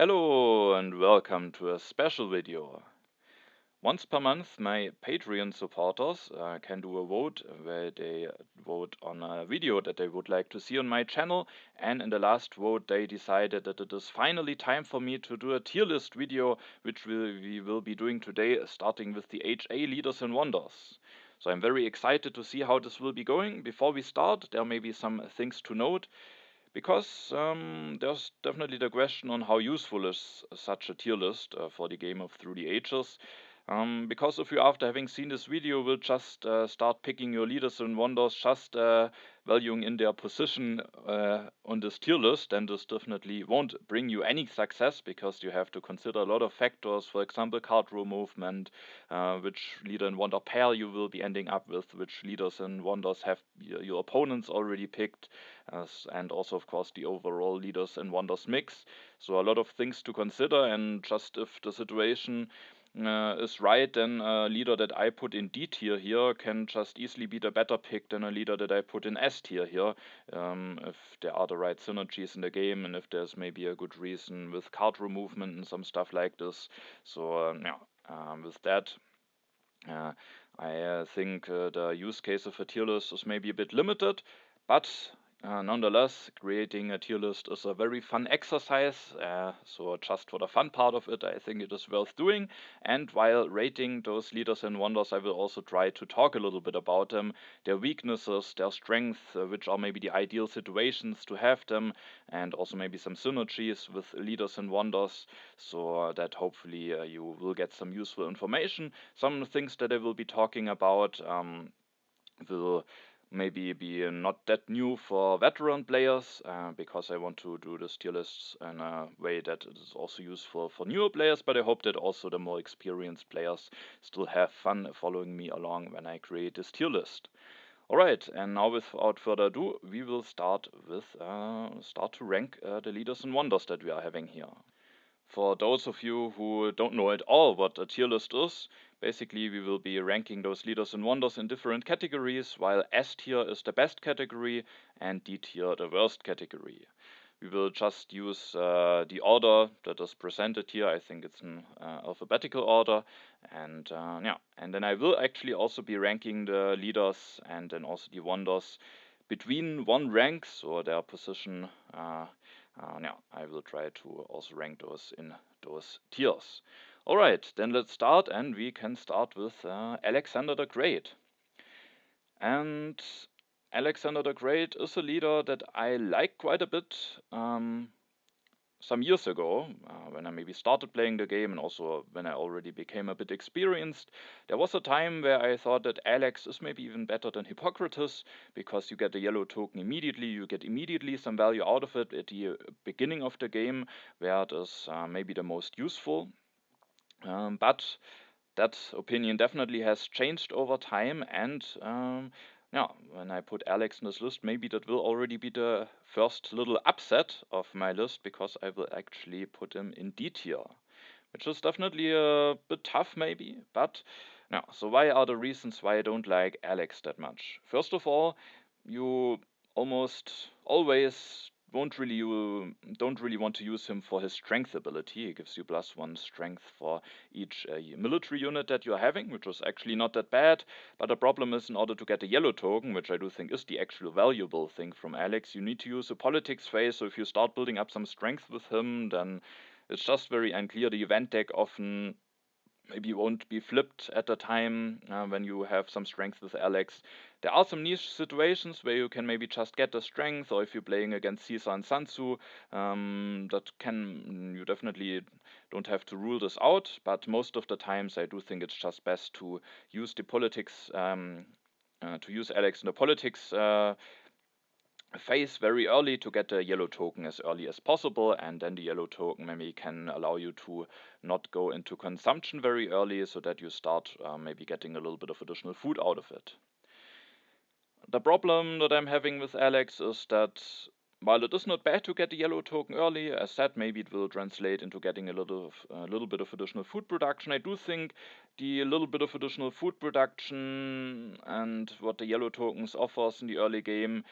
Hello and welcome to a special video. Once per month, my Patreon supporters can do a vote where they vote on a video that they would like to see on my channel. And in the last vote, they decided that it is finally time for me to do a tier list video, which we will be doing today, starting with the HA Leaders and Wonders. So I'm very excited to see how this will be going. Before we start, there may be some things to note. Because there's definitely the question on how useful is such a tier list for the game of Through the Ages. Because if you, after having seen this video, will just start picking your leaders and wonders, just valuing in their position on this tier list, then this definitely won't bring you any success because you have to consider a lot of factors. For example, card row movement, which leader and wonder pair you will be ending up with, which leaders and wonders have your opponents already picked, and also, of course, the overall leaders and wonders mix. So a lot of things to consider, and just if the situation is right, then a leader that I put in D tier here can just easily be the better pick than a leader that I put in S tier here, if there are the right synergies in the game and if there's maybe a good reason with card movement and some stuff like this. So with that, I think the use case of a tier list is maybe a bit limited, but nonetheless, creating a tier list is a very fun exercise. So just for the fun part of it, I think it is worth doing. And while rating those leaders and wonders, I will also try to talk a little bit about them, their weaknesses, their strengths, which are maybe the ideal situations to have them, and also maybe some synergies with leaders and wonders, so that hopefully you will get some useful information. Some things that I will be talking about will maybe be not that new for veteran players, because I want to do this tier lists in a way that it is also useful for newer players, but I hope that also the more experienced players still have fun following me along when I create this tier list. Alright, and now without further ado, we will start to rank the leaders and wonders that we are having here. For those of you who don't know at all what a tier list is, basically we will be ranking those leaders and wonders in different categories, while S tier is the best category and D tier the worst category. We will just use the order that is presented here. I think it's in alphabetical order, and and then I will actually also be ranking the leaders and then also the wonders between one ranks or their position. I will try to also rank those in those tiers. Alright, then let's start, and we can start with Alexander the Great. And Alexander the Great is a leader that I like quite a bit. Some years ago, when I maybe started playing the game and also when I already became a bit experienced, there was a time where I thought that Alex is maybe even better than Hippocrates, because you get a yellow token immediately, you get immediately some value out of it at the beginning of the game, where it is maybe the most useful. But that opinion definitely has changed over time, and when I put Alex in this list, maybe that will already be the first little upset of my list, because I will actually put him in D tier, which is definitely a bit tough maybe, but so why are the reasons why I don't like Alex that much? First of all, you almost always don't really want to use him for his strength ability. He gives you +1 strength for each military unit that you're having, which is actually not that bad. But the problem is, in order to get a yellow token, which I do think is the actual valuable thing from Alex, you need to use a politics phase. So if you start building up some strength with him, then it's just very unclear. The event deck often maybe won't be flipped at the time when you have some strength with Alex. There are some niche situations where you can maybe just get the strength, or if you're playing against Caesar and Sansu, you definitely don't have to rule this out, but most of the times I do think it's just best to use the politics, to use Alex in the politics phase very early to get the yellow token as early as possible, and then the yellow token maybe can allow you to not go into consumption very early, so that you start maybe getting a little bit of additional food out of it. The problem that I'm having with Alex is that while it is not bad to get the yellow token early, as said, maybe it will translate into getting a little bit of additional food production. I do think the little bit of additional food production and what the yellow tokens offers in the early game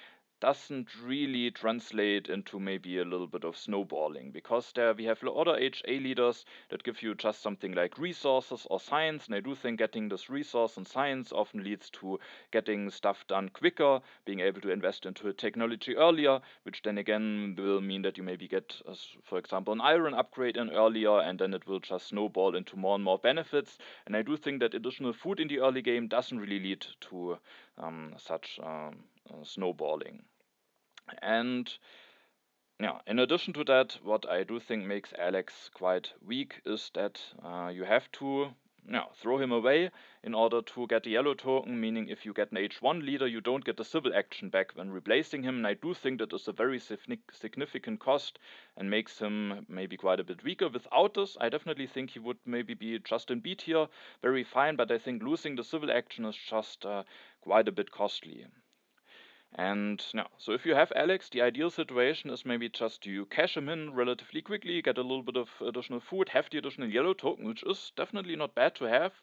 doesn't really translate into maybe a little bit of snowballing, because there we have other HA leaders that give you just something like resources or science, and I do think getting this resource and science often leads to getting stuff done quicker, being able to invest into a technology earlier, which then again will mean that you maybe get, for example, an iron upgrade in earlier, and then it will just snowball into more and more benefits. And I do think that additional food in the early game doesn't really lead to such snowballing. And yeah, in addition to that, what I do think makes Alex quite weak is that you have to throw him away in order to get the yellow token, meaning if you get an H1 leader, you don't get the civil action back when replacing him, and I do think that is a very significant cost and makes him maybe quite a bit weaker. Without this, I definitely think he would maybe be just in B tier, very fine, but I think losing the civil action is just quite a bit costly. And now, so if you have Alex, the ideal situation is maybe just you cash him in relatively quickly, get a little bit of additional food, have the additional yellow token, which is definitely not bad to have,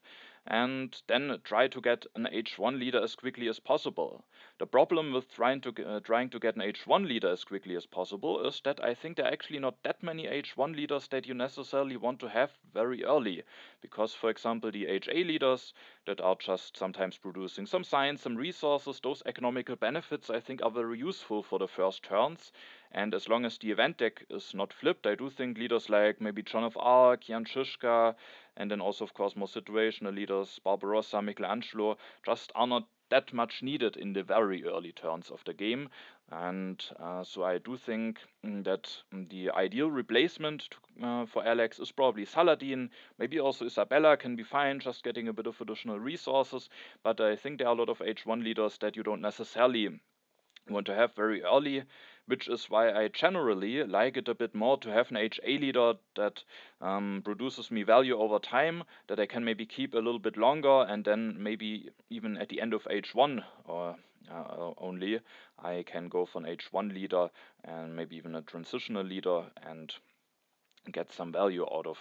and then try to get an H1 leader as quickly as possible. The problem with trying to get an H1 leader as quickly as possible is that I think there are actually not that many H1 leaders that you necessarily want to have very early, because for example the HA leaders that are just sometimes producing some science, some resources, those economical benefits I think are very useful for the first turns. And as long as the event deck is not flipped, I do think leaders like maybe Joan of Arc, Jan Žižka, and then also of course more situational leaders, Barbarossa, Michelangelo, just are not that much needed in the very early turns of the game. And so I do think that the ideal replacement for Alex is probably Saladin. Maybe also Isabella can be fine, just getting a bit of additional resources. But I think there are a lot of H1 leaders that you don't necessarily want to have very early, which is why I generally like it a bit more to have an HA leader that produces me value over time, that I can maybe keep a little bit longer, and then maybe even at the end of H1 or only, I can go for an H1 leader and maybe even a transitional leader and get some value out of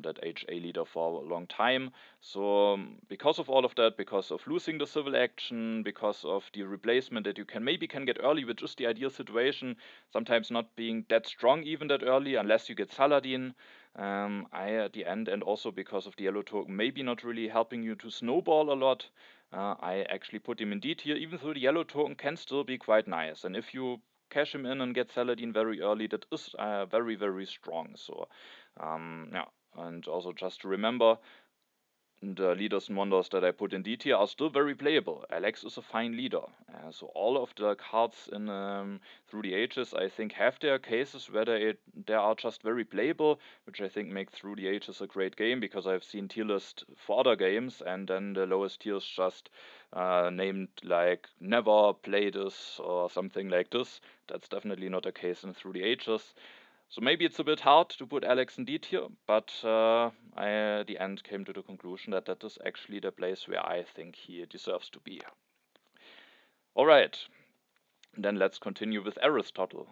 that HA leader for a long time. So because of all of that, because of losing the civil action, because of the replacement that you can get early, which is the ideal situation, sometimes not being that strong even that early unless you get Saladin, I at the end, and also because of the yellow token maybe not really helping you to snowball a lot, I actually put him in D tier, even though the yellow token can still be quite nice. And if you cash him in and get Saladin very early, that is very, very strong. So yeah, and also just to remember, the leaders and wonders that I put in D tier are still very playable. Alex is a fine leader. So all of the cards in Through the Ages, I think, have their cases where they are just very playable, which I think make Through the Ages a great game, because I've seen tier list for other games, and then the lowest tier is just named like never play this or something like this. That's definitely not a case in Through the Ages. So maybe it's a bit hard to put Alex in D tier, but I at the end came to the conclusion that that is actually the place where I think he deserves to be. Alright, then let's continue with Aristotle.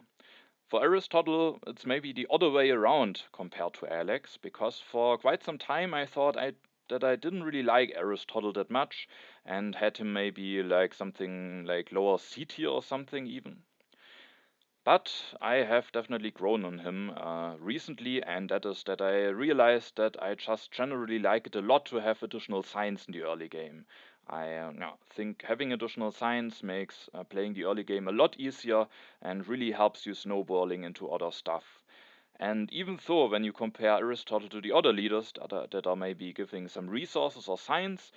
For Aristotle, it's maybe the other way around compared to Alex, because for quite some time I thought that I didn't really like Aristotle that much, and had him maybe like something like lower C tier or something even. But I have definitely grown on him recently, and that is that I realized that I just generally like it a lot to have additional science in the early game. I think having additional science makes playing the early game a lot easier and really helps you snowballing into other stuff. And even though when you compare Aristotle to the other leaders that are maybe giving some resources or science,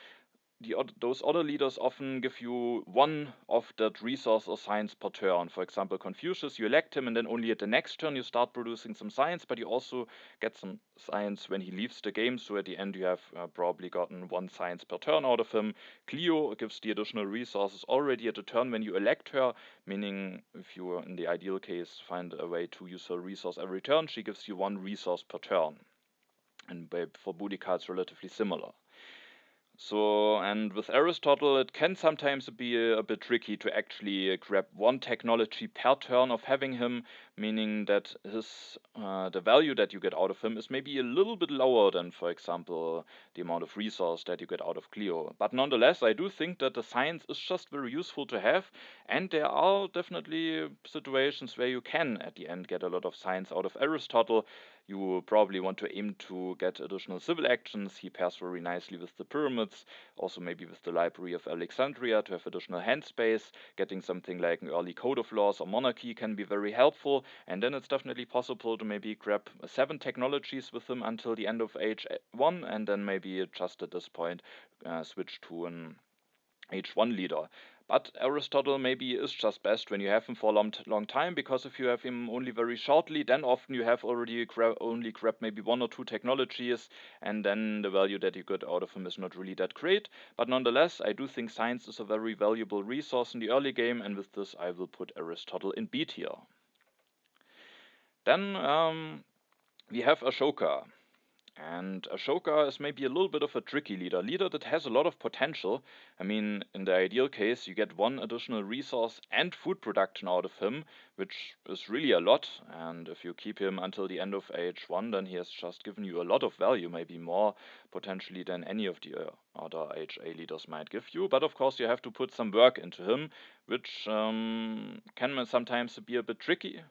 those other leaders often give you one of that resource or science per turn. For example, Confucius, you elect him, and then only at the next turn you start producing some science, but you also get some science when he leaves the game. So at the end, you have probably gotten one science per turn out of him. Clio gives the additional resources already at the turn when you elect her, meaning if you, in the ideal case, find a way to use her resource every turn, she gives you one resource per turn. And for Boudica, it's relatively similar. So, and with Aristotle, it can sometimes be a bit tricky to actually grab one technology per turn of having him, meaning that the value that you get out of him is maybe a little bit lower than, for example, the amount of resource that you get out of Cleo. But nonetheless, I do think that the science is just very useful to have, and there are definitely situations where you can at the end get a lot of science out of Aristotle. You probably want to aim to get additional civil actions. He pairs very nicely with the pyramids, also maybe with the Library of Alexandria to have additional hand space. Getting something like an early code of laws or monarchy can be very helpful, and then it's definitely possible to maybe grab 7 technologies with him until the end of age 1, and then maybe just at this point switch to an H1 leader. But Aristotle maybe is just best when you have him for a long time, because if you have him only very shortly, then often you have already only grabbed maybe 1 or 2 technologies, and then the value that you get out of him is not really that great. But nonetheless, I do think science is a very valuable resource in the early game, and with this I will put Aristotle in B tier. Then we have Ashoka. And Ashoka is maybe a little bit of a tricky leader that has a lot of potential. I mean, in the ideal case, you get 1 additional resource and food production out of him, which is really a lot. And if you keep him until the end of age 1, then he has just given you a lot of value, maybe more potentially than any of the other HA leaders might give you. But of course, you have to put some work into him, which can sometimes be a bit tricky.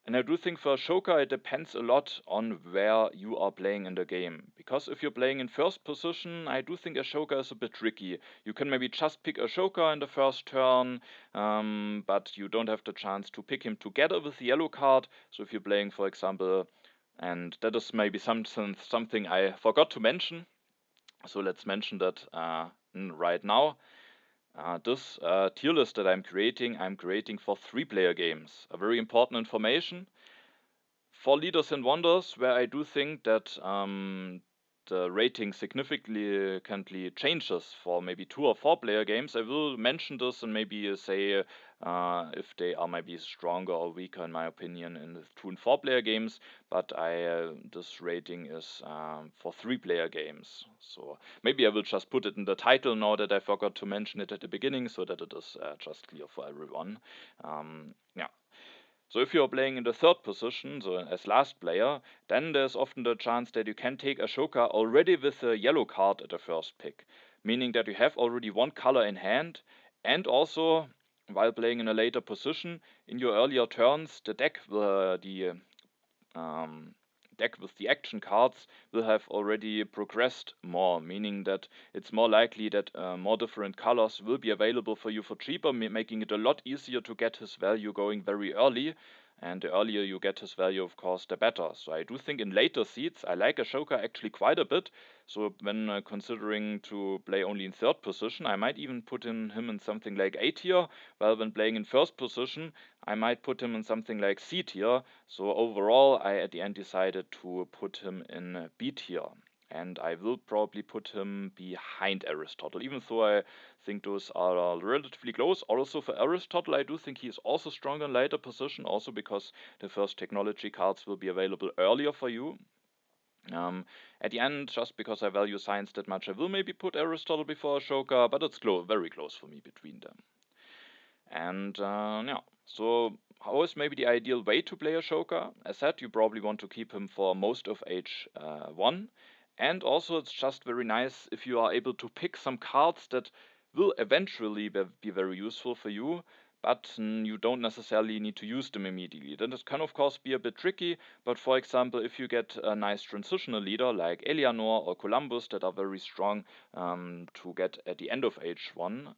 And I do think for Ashoka it depends a lot on where you are playing in the game. Because if you're playing in first position, I do think Ashoka is a bit tricky. You can maybe just pick Ashoka in the first turn, but you don't have the chance to pick him together with the yellow card. So if you're playing, for example, and that is maybe something I forgot to mention. So let's mention that right now. This tier list that I'm creating for 3-player games. A very important information. For Leaders and Wonders, where I do think that the rating significantly changes for maybe 2 or 4-player games, I will mention this and maybe say if they are maybe stronger or weaker in my opinion in the 2 and 4-player games. But this rating is for 3-player games. So maybe I will just put it in the title now that I forgot to mention it at the beginning, so that it is just clear for everyone. Yeah. So if you are playing in the 3rd position, so as last player, then there's often the chance that you can take Ashoka already with a yellow card at the first pick, meaning that you have already 1 color in hand, and also while playing in a later position in your earlier turns, the um, deck with the action cards will have already progressed more, meaning that it's more likely that more different colors will be available for you for cheaper, making it a lot easier to get his value going very early. And the earlier you get his value, of course, the better. So I do think in later seeds, I like Ashoka actually quite a bit. So when considering to play only in 3rd position, I might even put him in something like A tier, while when playing in 1st position, I might put him in something like C tier. So overall, I at the end decided to put him in B tier. And I will probably put him behind Aristotle, even though I think those are relatively close. Also for Aristotle, I do think he is also stronger in later position, also because the first technology cards will be available earlier for you. At the end, just because I value science that much, I will maybe put Aristotle before Ashoka, but it's very close for me between them. And yeah, so how is maybe the ideal way to play Ashoka? As said, you probably want to keep him for most of age 1. And also, it's just very nice if you are able to pick some cards that will eventually be very useful for you, but you don't necessarily need to use them immediately. Then this can, of course, be a bit tricky, but for example, if you get a nice transitional leader like Eleanor or Columbus that are very strong to get at the end of age 1,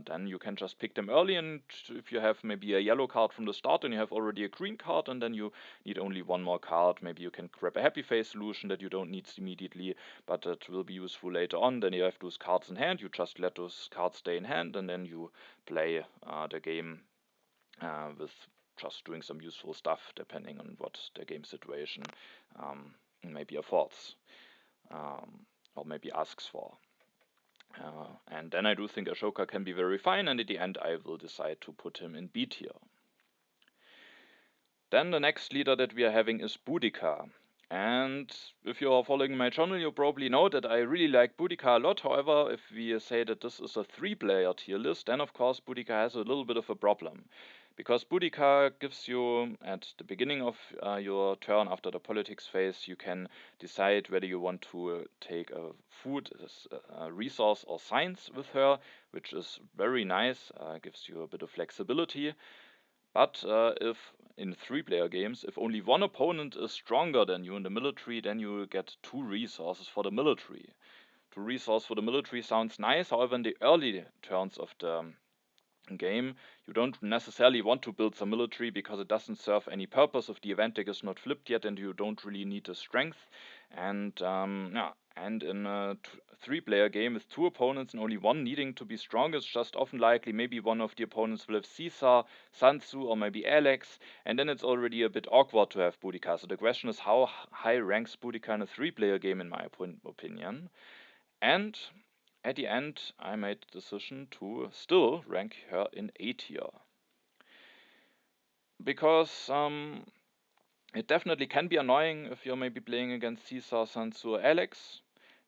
then you can just pick them early, and if you have maybe a yellow card from the start and you have already a green card, and then you need only 1 more card, maybe you can grab a happy face solution that you don't need immediately, but that will be useful later on. Then you have those cards in hand, you just let those cards stay in hand, and then you play the game with just doing some useful stuff depending on what the game situation maybe affords or maybe asks for. And then I do think Ashoka can be very fine, and at the end I will decide to put him in B tier. Then the next leader that we are having is Boudica. And if you are following my channel, you probably know that I really like Boudica a lot. However, if we say that this is a 3-player tier list, then of course Boudica has a little bit of a problem. because Boudica gives you at the beginning of your turn after the politics phase, you can decide whether you want to take a food resource or science with her, which is very nice, gives you a bit of flexibility. But if in 3-player games, if only one opponent is stronger than you in the military, then you get 2 resources for the military. 2 resources for the military sounds nice, however, in the early turns of the game, you don't necessarily want to build some military because it doesn't serve any purpose if the event deck is not flipped yet and you don't really need the strength. And yeah, and in a 3-player game with 2 opponents and only one needing to be strong, it's just often likely maybe one of the opponents will have Caesar, Sun Tzu, or maybe Alex, and then it's already a bit awkward to have Boudica. So the question is, how high ranks Boudica in a 3-player game, in my opinion? And at the end, I made the decision to still rank her in A tier. Because it definitely can be annoying if you're maybe playing against Caesar, Sun Tzu, or Alex.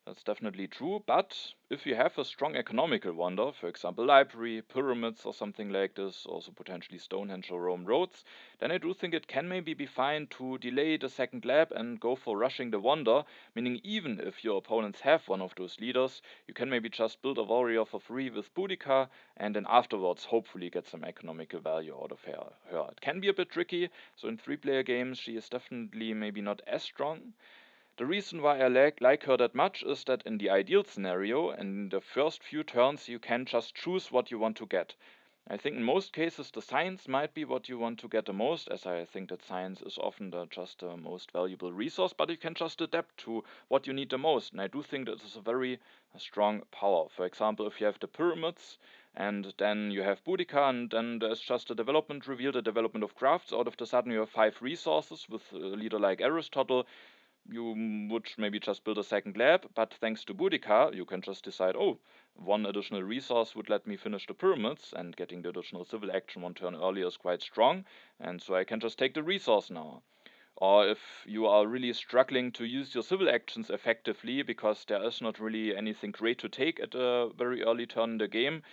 That's definitely true, but if you have a strong economical wonder, for example library, pyramids or something like this, also potentially Stonehenge or Rome roads, then I do think it can maybe be fine to delay the second lap and go for rushing the wonder, meaning even if your opponents have one of those leaders, you can maybe just build a warrior for free with Boudica and then afterwards hopefully get some economical value out of her. It can be a bit tricky, so in 3-player games she is definitely maybe not as strong. The reason why I like her that much is that in the ideal scenario, in the first few turns, you can just choose what you want to get. I think in most cases the science might be what you want to get the most, as I think that science is often just the most valuable resource, but you can just adapt to what you need the most. And I do think that is a very strong power. For example, if you have the pyramids, and then you have Boudica, and then there's just a development reveal, the development of crafts. Out of the sudden, you have 5 resources with a leader like Aristotle. You would maybe just build a second lab, but thanks to Boudica, you can just decide, oh, one additional resource would let me finish the pyramids, and getting the additional civil action 1 turn earlier is quite strong, and so I can just take the resource now. Or if you are really struggling to use your civil actions effectively because there is not really anything great to take at a very early turn in the game,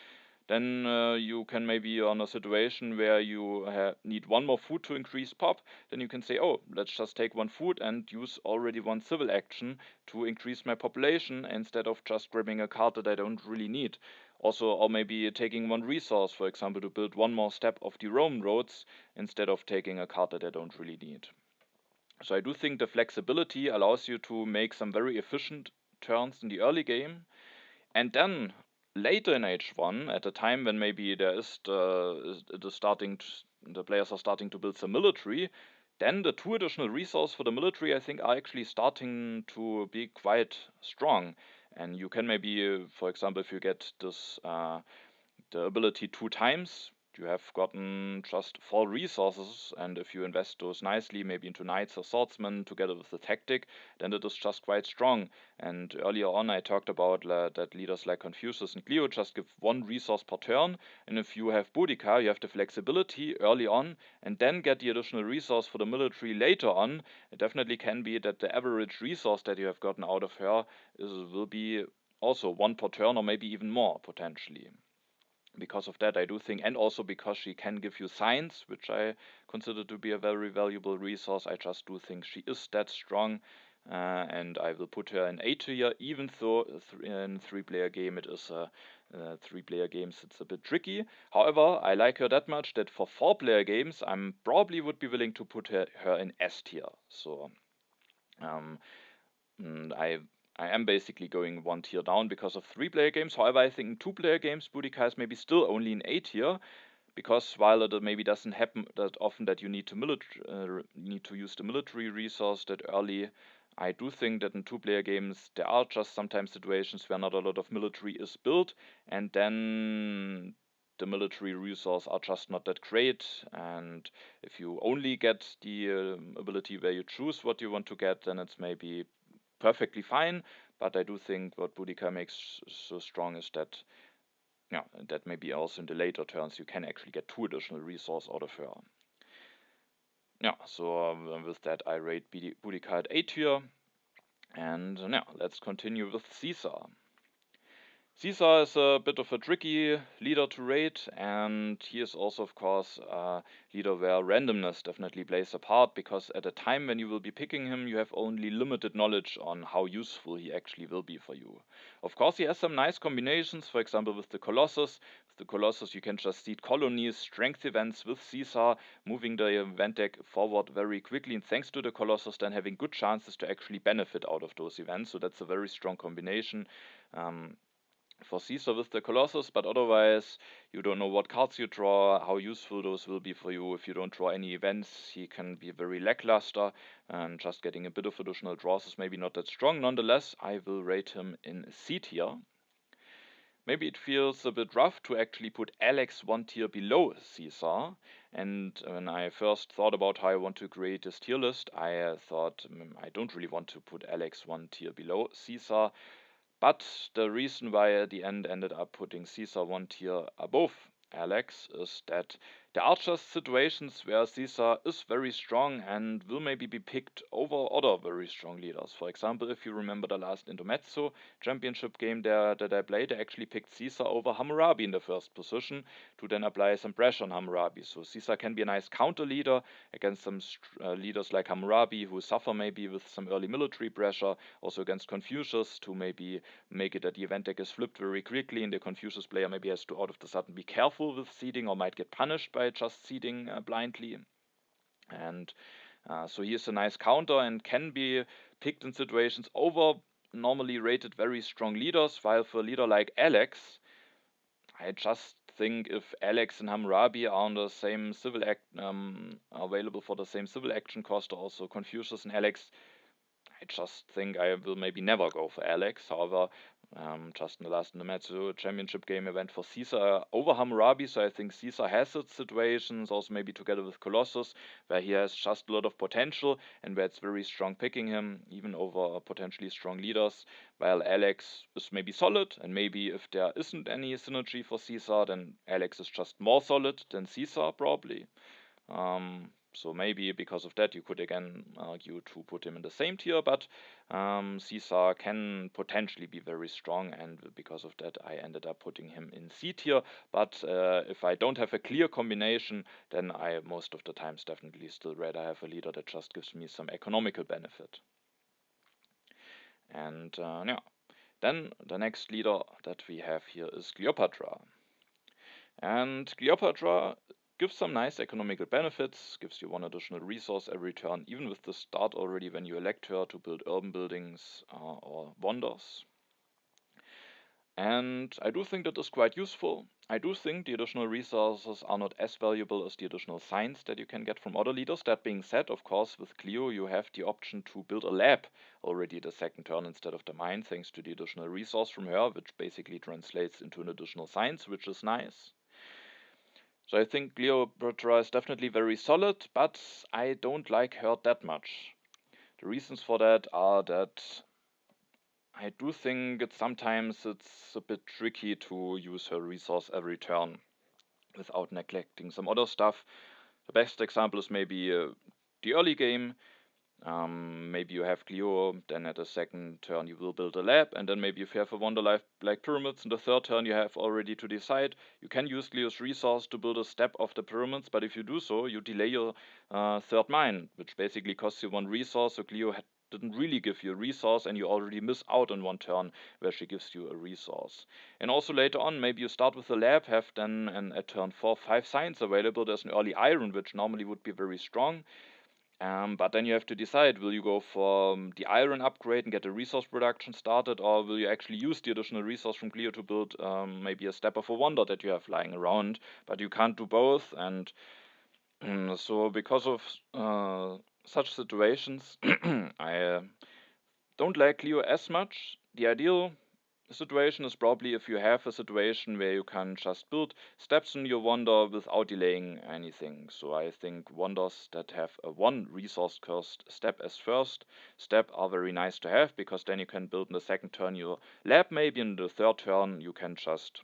then you can maybe on a situation where you need 1 more food to increase pop, then you can say, oh, let's just take 1 food and use already 1 civil action to increase my population instead of just grabbing a card that I don't really need. Also, or maybe taking 1 resource, for example, to build 1 more step of the Roman roads instead of taking a card that I don't really need. So I do think the flexibility allows you to make some very efficient turns in the early game, and then later in H1, at a time when maybe there is it is starting the players are starting to build some military, then the 2 additional resources for the military I think are actually starting to be quite strong. And you can maybe, for example, if you get this the ability 2 times, you have gotten just 4 resources, and if you invest those nicely, maybe into knights or swordsmen together with the tactic, then it is just quite strong. And earlier on, I talked about that leaders like Confucius and Clio just give 1 resource per turn, and if you have Boudica, you have the flexibility early on, and then get the additional resource for the military later on. It definitely can be that the average resource that you have gotten out of her will be also 1 per turn, or maybe even more potentially. Because of that, I do think, and also because she can give you science, which I consider to be a very valuable resource, I just do think she is that strong, and I will put her in A tier, even though in 3-player game it is a 3-player games it's a bit tricky. However, I like her that much that for 4-player games I'm probably would be willing to put her in S tier. So um, I am basically going 1 tier down because of 3-player games. However, I think in 2-player games, Boudica is maybe still only in A tier, because while it maybe doesn't happen that often that you need to use the military resource that early, I do think that in 2-player games there are just sometimes situations where not a lot of military is built, and then the military resource are just not that great. And if you only get the ability where you choose what you want to get, then it's maybe perfectly fine. But I do think what Boudica makes so strong is that, yeah, that maybe also in the later turns you can actually get 2 additional resource out of her. Yeah, so with that I rate Boudica at A tier, and yeah, let's continue with Caesar. Caesar is a bit of a tricky leader to rate, and he is also, of course, a leader where randomness definitely plays a part, because at a time when you will be picking him, you have only limited knowledge on how useful he actually will be for you. Of course, he has some nice combinations, for example, with the Colossus. With the Colossus, you can just seed colonies, strength events with Caesar, moving the event deck forward very quickly, and thanks to the Colossus, then having good chances to actually benefit out of those events, so that's a very strong combination. For Caesar with the Colossus, but otherwise you don't know what cards you draw, how useful those will be for you. If you don't draw any events, he can be very lackluster, and just getting a bit of additional draws is maybe not that strong. Nonetheless, I will rate him in C tier. Maybe it feels a bit rough to actually put Alex one tier below Caesar, and when I first thought about how I want to create this tier list, I thought I don't really want to put Alex one tier below Caesar. But the reason why I at the end ended up putting Caesar one tier above Alex is that there are just situations where Caesar is very strong and will maybe be picked over other very strong leaders. For example, if you remember the last Intermezzo championship game there that I played, I actually picked Caesar over Hammurabi in the first position to then apply some pressure on Hammurabi. So Caesar can be a nice counter leader against some leaders like Hammurabi who suffer maybe with some early military pressure, also against Confucius to maybe make it that the event deck is flipped very quickly, and the Confucius player maybe has to all of a sudden be careful with seeding or might get punished by just seeding blindly. And so he is a nice counter and can be picked in situations over normally rated very strong leaders, while for a leader like Alex, I just think if Alex and Hammurabi are on the same civil act available for the same civil action cost, also Confucius and Alex, I just think I will maybe never go for Alex. However, just in the last Nemezzo championship game, I went for Caesar over Hammurabi. So I think Caesar has its situations, also maybe together with Colossus, where he has just a lot of potential and where it's very strong picking him, even over potentially strong leaders. While Alex is maybe solid, and maybe if there isn't any synergy for Caesar, then Alex is just more solid than Caesar, probably. So maybe because of that, you could again argue to put him in the same tier, but Caesar can potentially be very strong, and because of that, I ended up putting him in C tier. But if I don't have a clear combination, then I most of the times definitely still rather have a leader that just gives me some economical benefit. And yeah, then the next leader that we have here is Cleopatra. And Cleopatra gives some nice economical benefits, gives you one additional resource every turn, even with the start already when you elect her to build urban buildings or wonders. And I do think that is quite useful. I do think the additional resources are not as valuable as the additional science that you can get from other leaders. That being said, of course, with Cleo you have the option to build a lab already the second turn instead of the mine, thanks to the additional resource from her, which basically translates into an additional science, which is nice. So I think Cleopatra is definitely very solid, but I don't like her that much. The reasons for that are that I do think sometimes it's a bit tricky to use her resource every turn without neglecting some other stuff. The best example is maybe the early game. Maybe you have Cleo, then at the second turn you will build a lab, and then maybe if you have a Wonder Life like pyramids, in the third turn you have already to decide. You can use Cleo's resource to build a step of the pyramids, but if you do so, you delay your third mine, which basically costs you one resource, so Cleo didn't really give you a resource, and you already miss out on one turn where she gives you a resource. And also later on, maybe you start with the lab, have then at turn 4, 5 science available. There's an early iron, which normally would be very strong. But then you have to decide, will you go for the iron upgrade and get the resource production started, or will you actually use the additional resource from Cleo to build maybe a step of a wonder that you have lying around, but you can't do both. And so because of such situations, I don't like Cleo as much. The ideal situation is probably if you have a situation where you can just build steps in your wonder without delaying anything. So I think wonders that have a one resource cost step as first step are very nice to have, because then you can build in the second turn your lab, maybe in the third turn you can just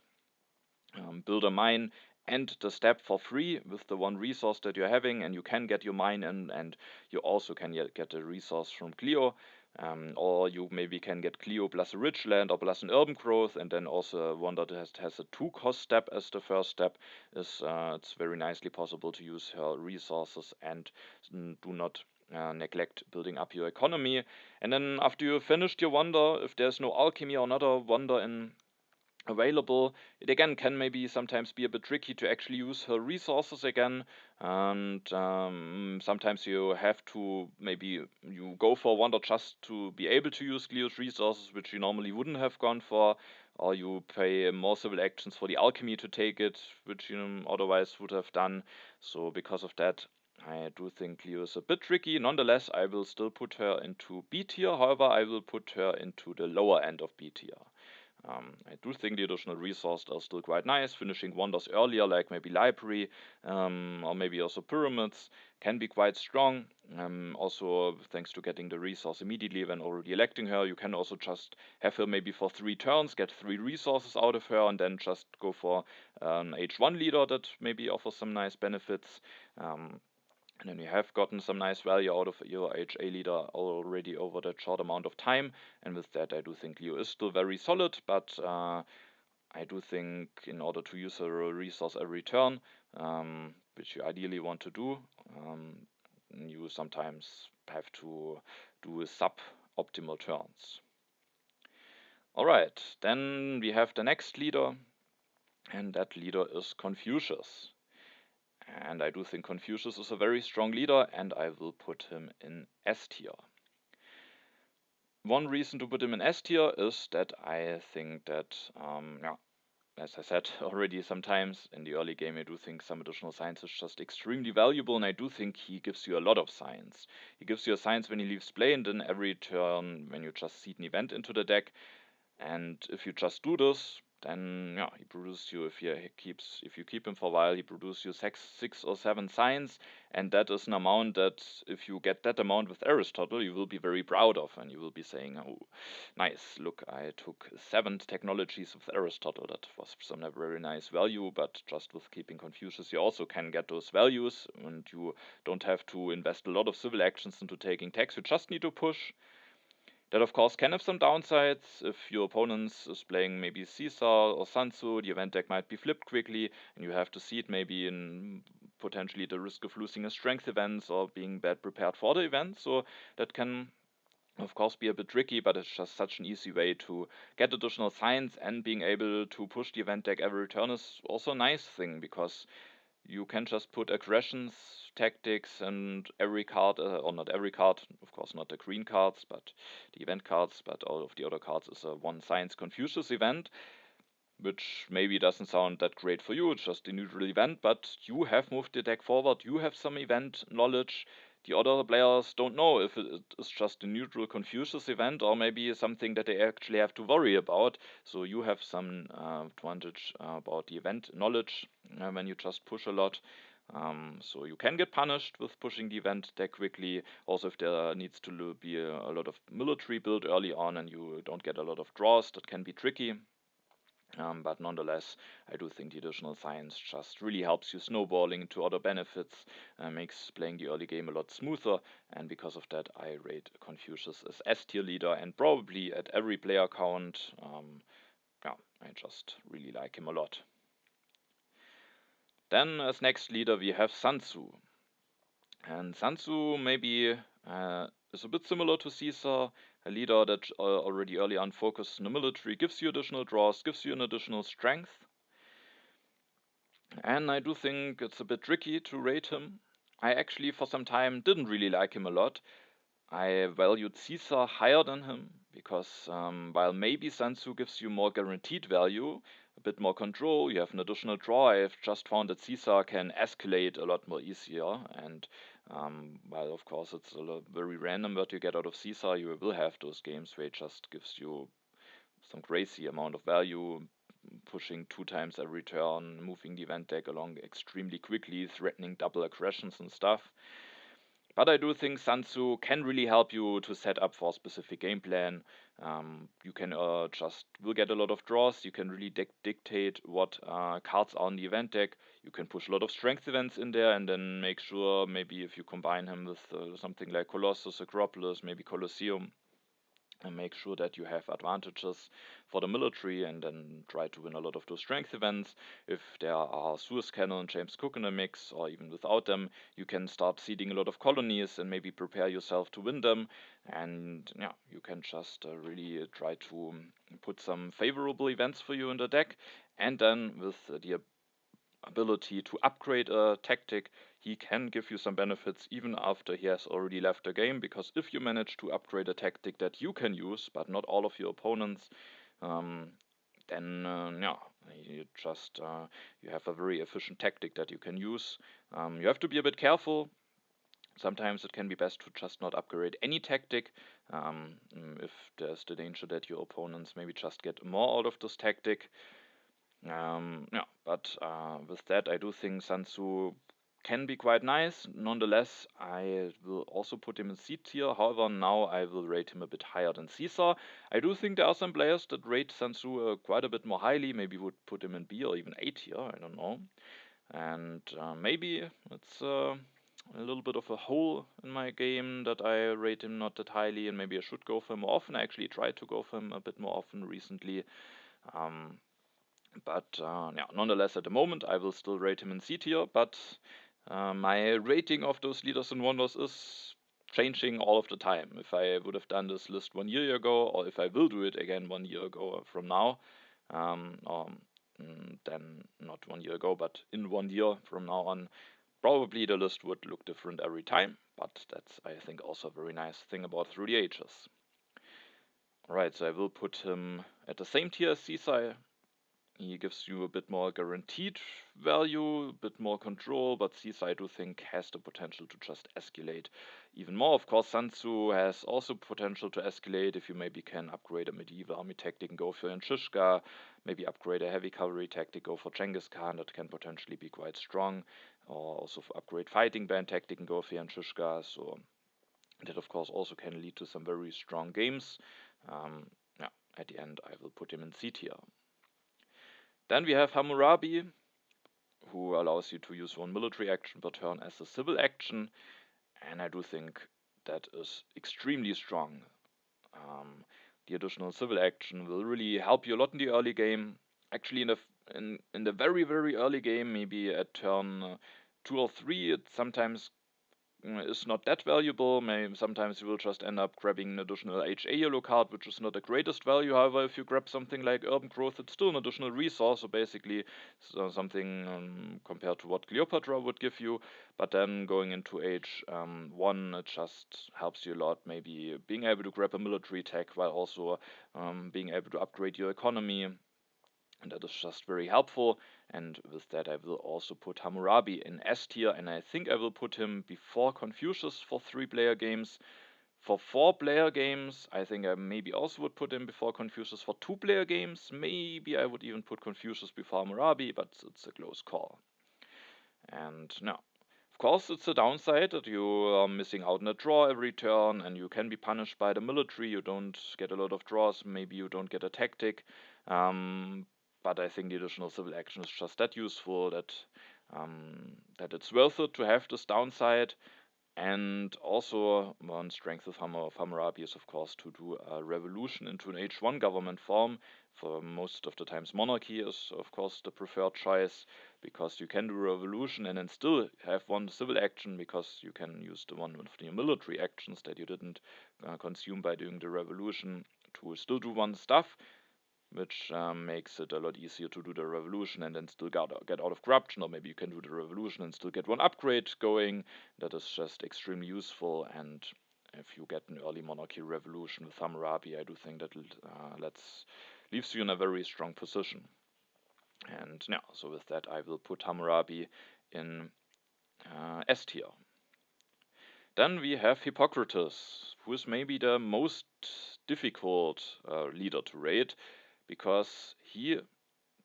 build a mine end the step for free with the one resource that you're having, and you can get your mine in, and you also can get a resource from Clio. Or you maybe can get Clio plus a rich land or plus an urban growth, and then also one that has a 2-cost step as the first step. It's very nicely possible to use her resources and do not neglect building up your economy. And then after you finished your wonder, if there's no alchemy or another wonder in available, it again can maybe sometimes be a bit tricky to actually use her resources again, and sometimes you have to, maybe you go for wonder just to be able to use Cleo's resources, which you normally wouldn't have gone for, or you pay more civil actions for the alchemy to take it, which you otherwise would have done. So because of that, I do think Cleo is a bit tricky. Nonetheless, I will still put her into B tier. However, I will put her into the lower end of B tier. I do think the additional resources are still quite nice. Finishing wonders earlier, like maybe library, or maybe also pyramids, can be quite strong. Also, thanks to getting the resource immediately when already electing her, you can also just have her maybe for 3 turns, get 3 resources out of her, and then just go for an H1 leader that maybe offers some nice benefits. And then you have gotten some nice value out of your HA leader already over that short amount of time. And with that, I do think Leo is still very solid, but I do think in order to use a resource every turn, which you ideally want to do, you sometimes have to do sub-optimal turns. Alright, then we have the next leader, and that leader is Confucius. And I do think Confucius is a very strong leader, and I will put him in S tier. One reason to put him in S tier is that I think that, as I said already sometimes in the early game, I do think some additional science is just extremely valuable, and I do think he gives you a lot of science. He gives you a science when he leaves play, and then every turn when you just seed an event into the deck. And if you just do this, then he produces you, if you keep him for a while, he produces you 6 or 7 signs, and that is an amount that if you get that amount with Aristotle, you will be very proud of, and you will be saying, oh, nice, look, I took 7 technologies with Aristotle. That was some very nice value, but just with keeping Confucius, you also can get those values, and you don't have to invest a lot of civil actions into taking tax. You just need to push. That of course can have some downsides. If your opponent is playing maybe Caesar or Sun Tzu, the event deck might be flipped quickly, and you have to see it maybe in potentially the risk of losing a strength event or being bad prepared for the event. So that can of course be a bit tricky, but it's just such an easy way to get additional signs, and being able to push the event deck every turn is also a nice thing, because you can just put aggressions, tactics, and every card, or not every card, of course not the green cards, but the event cards, but all of the other cards is a one science Confucius event, which maybe doesn't sound that great for you. It's just a neutral event, but you have moved the deck forward, you have some event knowledge. The other players don't know if it is just a neutral Confucius event, or maybe something that they actually have to worry about. So you have some advantage about the event knowledge when you just push a lot. So you can get punished with pushing the event deck quickly. Also, if there needs to be a lot of military build early on and you don't get a lot of draws, that can be tricky. But nonetheless, I do think the additional science just really helps you snowballing to other benefits, makes playing the early game a lot smoother, and because of that, I rate Confucius as S tier leader, and probably at every player count. I just really like him a lot. Then, as next leader, we have Sun Tzu. And Sun Tzu maybe is a bit similar to Caesar, a leader that already early on focused on the military, gives you additional draws, gives you an additional strength. And I do think it's a bit tricky to rate him. I actually for some time didn't really like him a lot. I valued Caesar higher than him, because while maybe Sun Tzu gives you more guaranteed value, a bit more control, you have an additional draw, I've just found that Caesar can escalate a lot more easier. And while of course it's very random what you get out of Caesar, you will have those games where it just gives you some crazy amount of value, pushing 2 times every turn, moving the event deck along extremely quickly, threatening double aggressions and stuff. But I do think Sun Tzu can really help you to set up for a specific game plan. You can just will get a lot of draws. You can really dictate what cards are on the event deck. You can push a lot of strength events in there, and then make sure maybe if you combine him with something like Colossus, Acropolis, maybe Colosseum, and make sure that you have advantages for the military, and then try to win a lot of those strength events. If there are Suez Cannon, James Cook in the mix, or even without them, you can start seeding a lot of colonies and maybe prepare yourself to win them. And yeah, you can just really try to put some favorable events for you in the deck. And then with the ability to upgrade a tactic, he can give you some benefits even after he has already left the game, because if you manage to upgrade a tactic that you can use, but not all of your opponents, um, then yeah, you just you have a very efficient tactic that you can use. You have to be a bit careful. Sometimes it can be best to just not upgrade any tactic, if there's the danger that your opponents maybe just get more out of this tactic. Yeah, but with that, I do think Sun Tzu can be quite nice. Nonetheless, I will also put him in C tier. However, now I will rate him a bit higher than Caesar. I do think there are some players that rate Sun Tzu quite a bit more highly. Maybe would put him in B or even A tier. I don't know. And maybe it's a little bit of a hole in my game that I rate him not that highly, and maybe I should go for him more often. I actually tried to go for him a bit more often recently. Um, but yeah, nonetheless, at the moment, I will still rate him in C tier. But my rating of those leaders and wonders is changing all of the time. If I would have done this list 1 year ago, or if I will do it again 1 year ago from now, or then not 1 year ago, but in 1 year from now on, probably the list would look different every time. But that's, I think, also a very nice thing about Through the Ages. Alright, so I will put him at the same tier as Caesar. He gives you a bit more guaranteed value, a bit more control, but Caesar, I do think, has the potential to just escalate even more. Of course, Sun Tzu has also potential to escalate if you maybe can upgrade a medieval army tactic and go for Yanshishka, maybe upgrade a heavy cavalry tactic, go for Genghis Khan, that can potentially be quite strong, or also upgrade fighting band tactic and go for Yanshishka, so that of course also can lead to some very strong games. Yeah, at the end I will put him in C tier. Then we have Hammurabi, who allows you to use one military action per turn as a civil action, and I do think that is extremely strong. The additional civil action will really help you a lot in the early game. Actually, in the very early game, maybe at turn 2 or 3, it sometimes is not that valuable. Maybe sometimes you will just end up grabbing an additional HA yellow card, which is not the greatest value. However, if you grab something like Urban Growth, it's still an additional resource, so basically something compared to what Cleopatra would give you. But then going into H1, it just helps you a lot. Maybe being able to grab a military tech while also being able to upgrade your economy. And that is just very helpful. And with that, I will also put Hammurabi in S tier, and I think I will put him before Confucius for 3-player games. For 4-player games, I think I maybe also would put him before Confucius. For 2-player games, maybe I would even put Confucius before Hammurabi, but it's a close call. And now, of course, it's a downside that you are missing out on a draw every turn, and you can be punished by the military. You don't get a lot of draws, maybe you don't get a tactic. But I think the additional civil action is just that useful that it's worth it to have this downside. And also, one strength of Hammurabi is, of course, to do a revolution into an H1 government form. For most of the times, monarchy is, of course, the preferred choice, because you can do a revolution and then still have one civil action, because you can use the one with the military actions that you didn't consume by doing the revolution to still do one stuff, which makes it a lot easier to do the revolution and then still get out of corruption, or maybe you can do the revolution and still get one upgrade going. That is just extremely useful, and if you get an early monarchy revolution with Hammurabi, I do think that leaves you in a very strong position. And yeah, so with that, I will put Hammurabi in S tier. Then we have Hippocrates, who is maybe the most difficult leader to rate, because he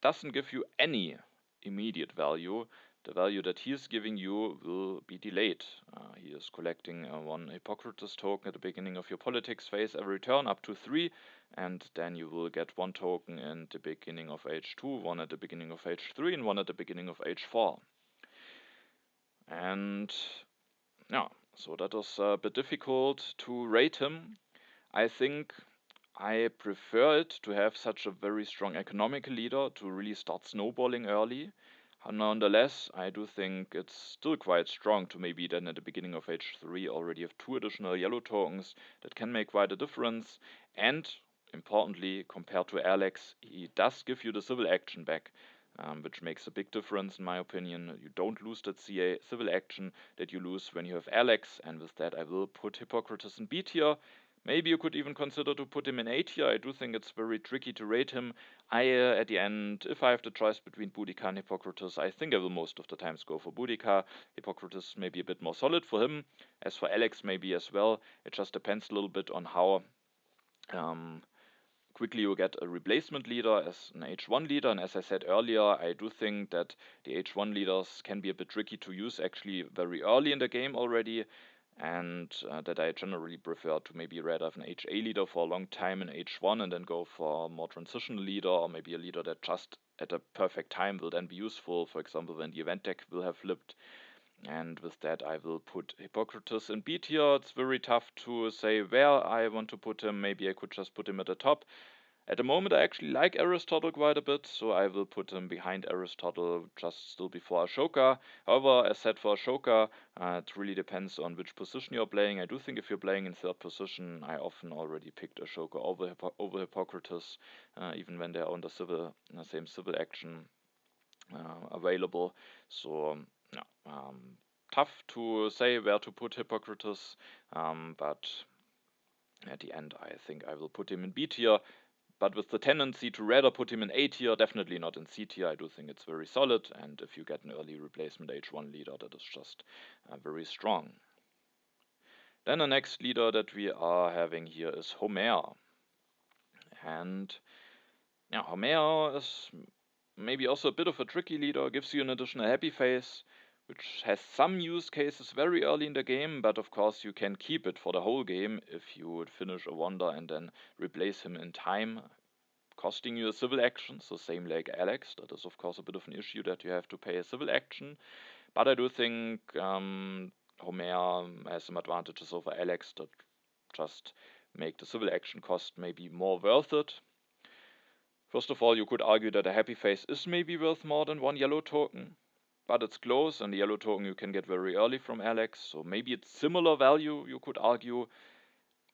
doesn't give you any immediate value. the value that he is giving you will be delayed. He is collecting one Hippocrates token at the beginning of your politics phase every turn, up to 3, and then you will get one token in the beginning of H2, one at the beginning of H3, and one at the beginning of H4. And yeah, so that is a bit difficult to rate him. I think I prefer it to have such a very strong economic leader to really start snowballing early. Nonetheless, I do think it's still quite strong to maybe then at the beginning of H3 already have 2 additional yellow tokens that can make quite a difference. And importantly, compared to Alex, he does give you the civil action back, which makes a big difference in my opinion. You don't lose that civil action that you lose when you have Alex, and with that I will put Hippocrates in B tier. Maybe you could even consider to put him in A tier. I do think it's very tricky to rate him. At the end, if I have the choice between Boudica and Hippocrates, I think I will most of the times go for Boudica. Hippocrates may be a bit more solid for him. As for Alex, maybe as well. It just depends a little bit on how quickly you get a replacement leader as an H1 leader. And as I said earlier, I do think that the H1 leaders can be a bit tricky to use actually very early in the game already. And that I generally prefer to maybe rather have an HA leader for a long time in H1 and then go for a more transitional leader, or maybe a leader that just at a perfect time will then be useful, for example when the event deck will have flipped. And with that I will put Hippocrates in B tier. It's very tough to say where I want to put him. Maybe I could just put him at the top. At the moment, I actually like Aristotle quite a bit, so I will put him behind Aristotle, just still before Ashoka. However, as said for Ashoka, it really depends on which position you're playing. I do think if you're playing in third position, I often already picked Ashoka over Hippocrates, even when they're on the same civil action available. So, yeah, tough to say where to put Hippocrates, but at the end, I think I will put him in B tier. But with the tendency to rather put him in A tier, definitely not in C tier. I do think it's very solid, and if you get an early replacement H1 leader, that is just very strong. Then the next leader that we are having here is Homer. And yeah, Homer is maybe also a bit of a tricky leader, gives you an additional happy face, which has some use cases very early in the game, but of course you can keep it for the whole game if you would finish a wonder and then replace him in time, costing you a civil action, so same like Alex. That is of course a bit of an issue that you have to pay a civil action, but I do think Homer has some advantages over Alex that just make the civil action cost maybe more worth it. First of all, you could argue that a happy face is maybe worth more than 1 yellow token, but it's close, and the yellow token you can get very early from Alex, so maybe it's similar value, you could argue.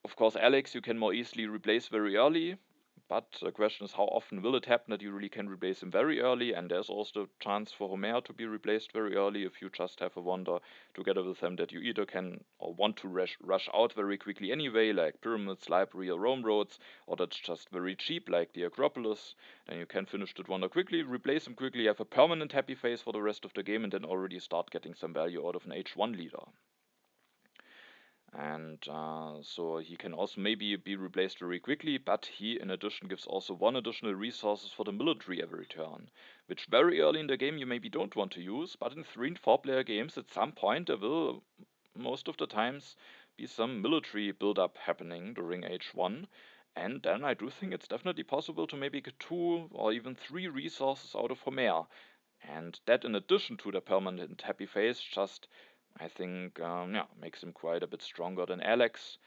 Of course, Alex you can more easily replace very early, but the question is how often will it happen that you really can replace him very early, and there's also a chance for Homer to be replaced very early if you just have a wonder together with him that you either can or want to rush out very quickly anyway, like Pyramids, Library, or Rome Roads, or that's just very cheap, like the Acropolis. Then you can finish that wonder quickly, replace him quickly, have a permanent happy face for the rest of the game, and then already start getting some value out of an H1 leader. And so he can also maybe be replaced very quickly, but he in addition gives also 1 additional resources for the military every turn, which very early in the game you maybe don't want to use, but in 3 and 4 player games at some point there will most of the times be some military build-up happening during H1, and then I do think it's definitely possible to maybe get 2 or even 3 resources out of Homer, and that in addition to the permanent happy face just I think yeah, makes him quite a bit stronger than Alex.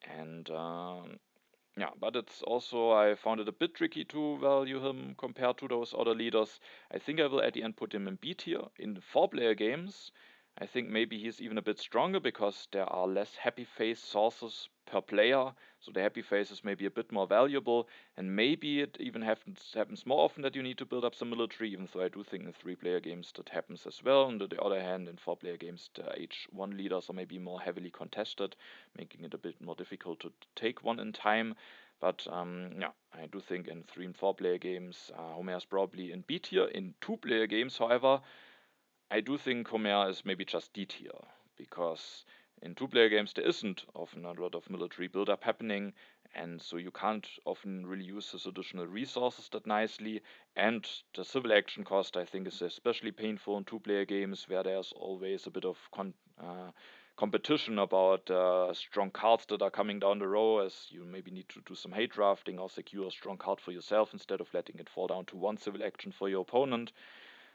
And yeah, but it's also, I found it a bit tricky to value him compared to those other leaders. I think I will at the end put him in B tier. In 4-player games, I think maybe he's even a bit stronger because there are less happy face sources per player, so the happy face is maybe a bit more valuable, and maybe it even happens more often that you need to build up some military, even though I do think in 3-player games that happens as well. On the other hand, in 4-player games, the H1 leaders are maybe more heavily contested, making it a bit more difficult to take one in time. But yeah, I do think in 3 and 4-player games, Homer is probably in B tier. In 2-player games, however, I do think Homer is maybe just D tier, because in two-player games there isn't often a lot of military build-up happening, and so you can't often really use this additional resources that nicely. And the civil action cost, I think, is especially painful in two-player games where there's always a bit of competition about strong cards that are coming down the row, as you maybe need to do some hate drafting or secure a strong card for yourself instead of letting it fall down to one civil action for your opponent.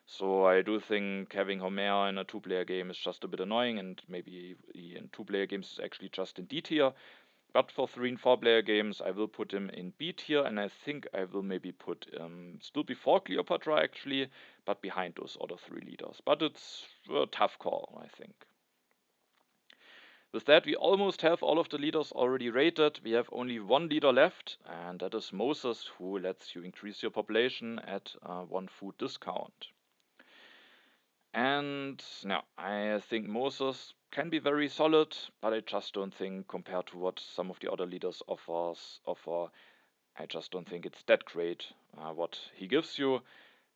So I do think having Homer in a two-player game is just a bit annoying, and maybe in two-player games is actually just in D tier. But for 3 and 4-player games, I will put him in B tier, and I think I will maybe put still before Cleopatra actually, but behind those other 3 leaders. But it's a tough call, I think. With that, we almost have all of the leaders already rated. We have only one leader left, and that is Moses, who lets you increase your population at 1 food discount. And now, I think Moses can be very solid, but I just don't think compared to what some of the other leaders offer, I just don't think it's that great what he gives you.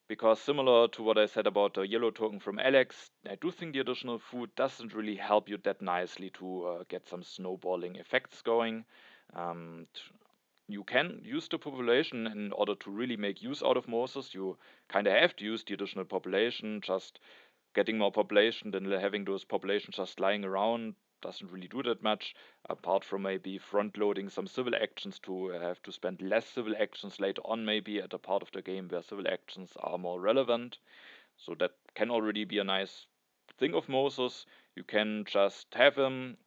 Because similar to what I said about the yellow token from Alex, I do think the additional food doesn't really help you that nicely to get some snowballing effects going. You can use the population in order to really make use out of Moses. You kind of have to use the additional population. Just getting more population than having those populations just lying around doesn't really do that much, apart from maybe front loading some civil actions to have to spend less civil actions later on, maybe at a part of the game where civil actions are more relevant. So that can already be a nice thing of Moses. You can just have him,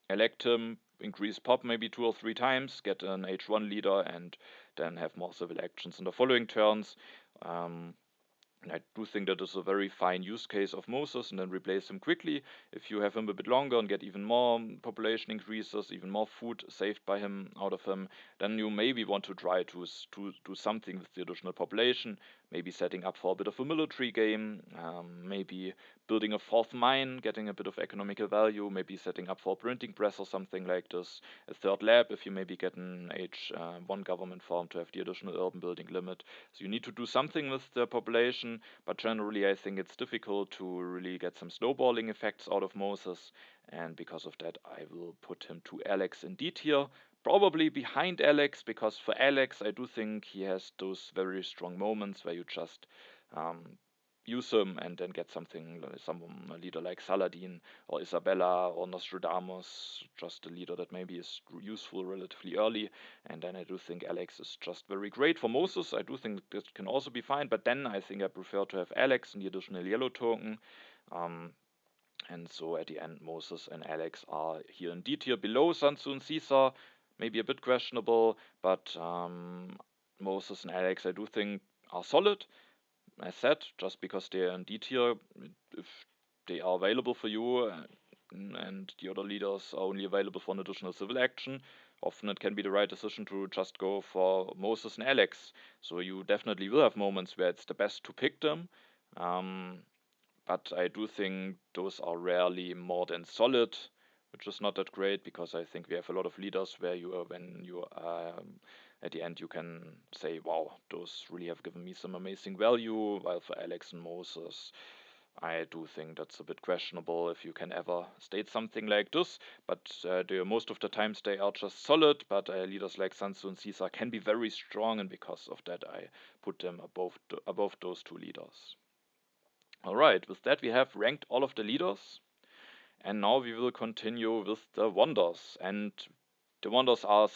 elect him, increase pop maybe 2 or 3 times, get an H1 leader, and then have more civil actions in the following turns. And I do think that is a very fine use case of Moses, and then replace him quickly. If you have him a bit longer and get even more population increases, even more food saved by him out of him, then you maybe want to try to do something with the additional population. Maybe setting up for a bit of a military game, maybe building a 4th mine, getting a bit of economical value, maybe setting up for a printing press or something like this. A 3rd lab if you maybe get an H1 government farm to have the additional urban building limit. So you need to do something with the population, but generally I think it's difficult to really get some snowballing effects out of Moses, and because of that I will put him to Alex in D tier, probably behind Alex, because for Alex I do think he has those very strong moments where you just use him and then get something like a leader like Saladin or Isabella or Nostradamus, just a leader that maybe is useful relatively early. And then I do think Alex is just very great. For Moses, I do think this can also be fine, but then I think I prefer to have Alex in the additional yellow token. And so at the end, Moses and Alex are here in D tier below Sansu and Caesar. Maybe a bit questionable, but Moses and Alex I do think are solid. As said, just because they're in D tier, if they are available for you and the other leaders are only available for an additional civil action, often it can be the right decision to just go for Moses and Alex. So you definitely will have moments where it's the best to pick them. But I do think those are rarely more than solid, which is not that great, because I think we have a lot of leaders where when you at the end you can say, wow, those really have given me some amazing value, while for Alex and Moses, I do think that's a bit questionable if you can ever state something like this. But most of the times they are just solid, but leaders like Sansu and Caesar can be very strong, and because of that I put them above those 2 leaders. Alright, with that we have ranked all of the leaders, and now we will continue with the wonders. And the wonders are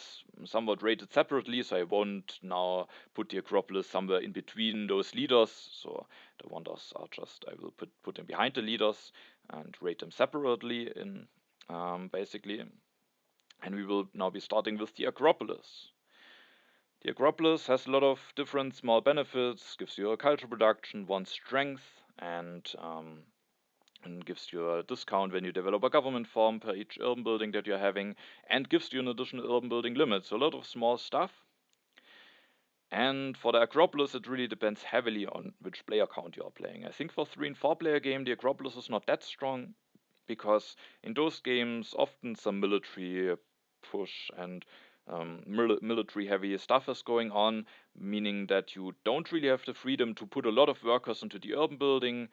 somewhat rated separately, so I won't now put the Acropolis somewhere in between those leaders. So the wonders are just, I will put them behind the leaders and rate them separately in basically. And we will now be starting with the Acropolis. The Acropolis has a lot of different small benefits, gives you a culture production, 1 strength, and gives you a discount when you develop a government form per each urban building that you're having, and gives you an additional urban building limit. So a lot of small stuff. And for the Acropolis, it really depends heavily on which player count you are playing. I think for 3 and 4 player game, the Acropolis is not that strong, because in those games often some military push and military heavy stuff is going on, meaning that you don't really have the freedom to put a lot of workers into the urban building,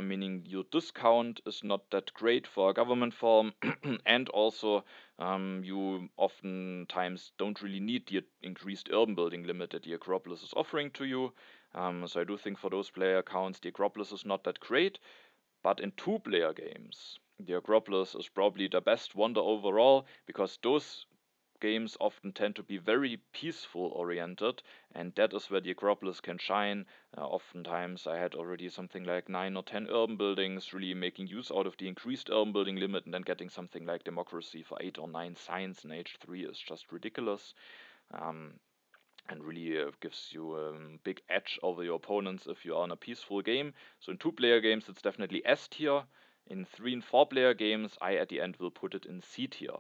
meaning your discount is not that great for a government form, and also you oftentimes don't really need the increased urban building limit that the Acropolis is offering to you. So I do think for those player accounts, the Acropolis is not that great, but in two-player games, the Acropolis is probably the best wonder overall because those games often tend to be very peaceful oriented, and that is where the Acropolis can shine. Oftentimes, I had already something like 9 or 10 urban buildings, really making use out of the increased urban building limit, and then getting something like democracy for 8 or 9 signs in H3 is just ridiculous. Um, and really gives you a big edge over your opponents if you are in a peaceful game. So in two-player games, it's definitely S tier. In 3 and 4 player games, I at the end will put it in C tier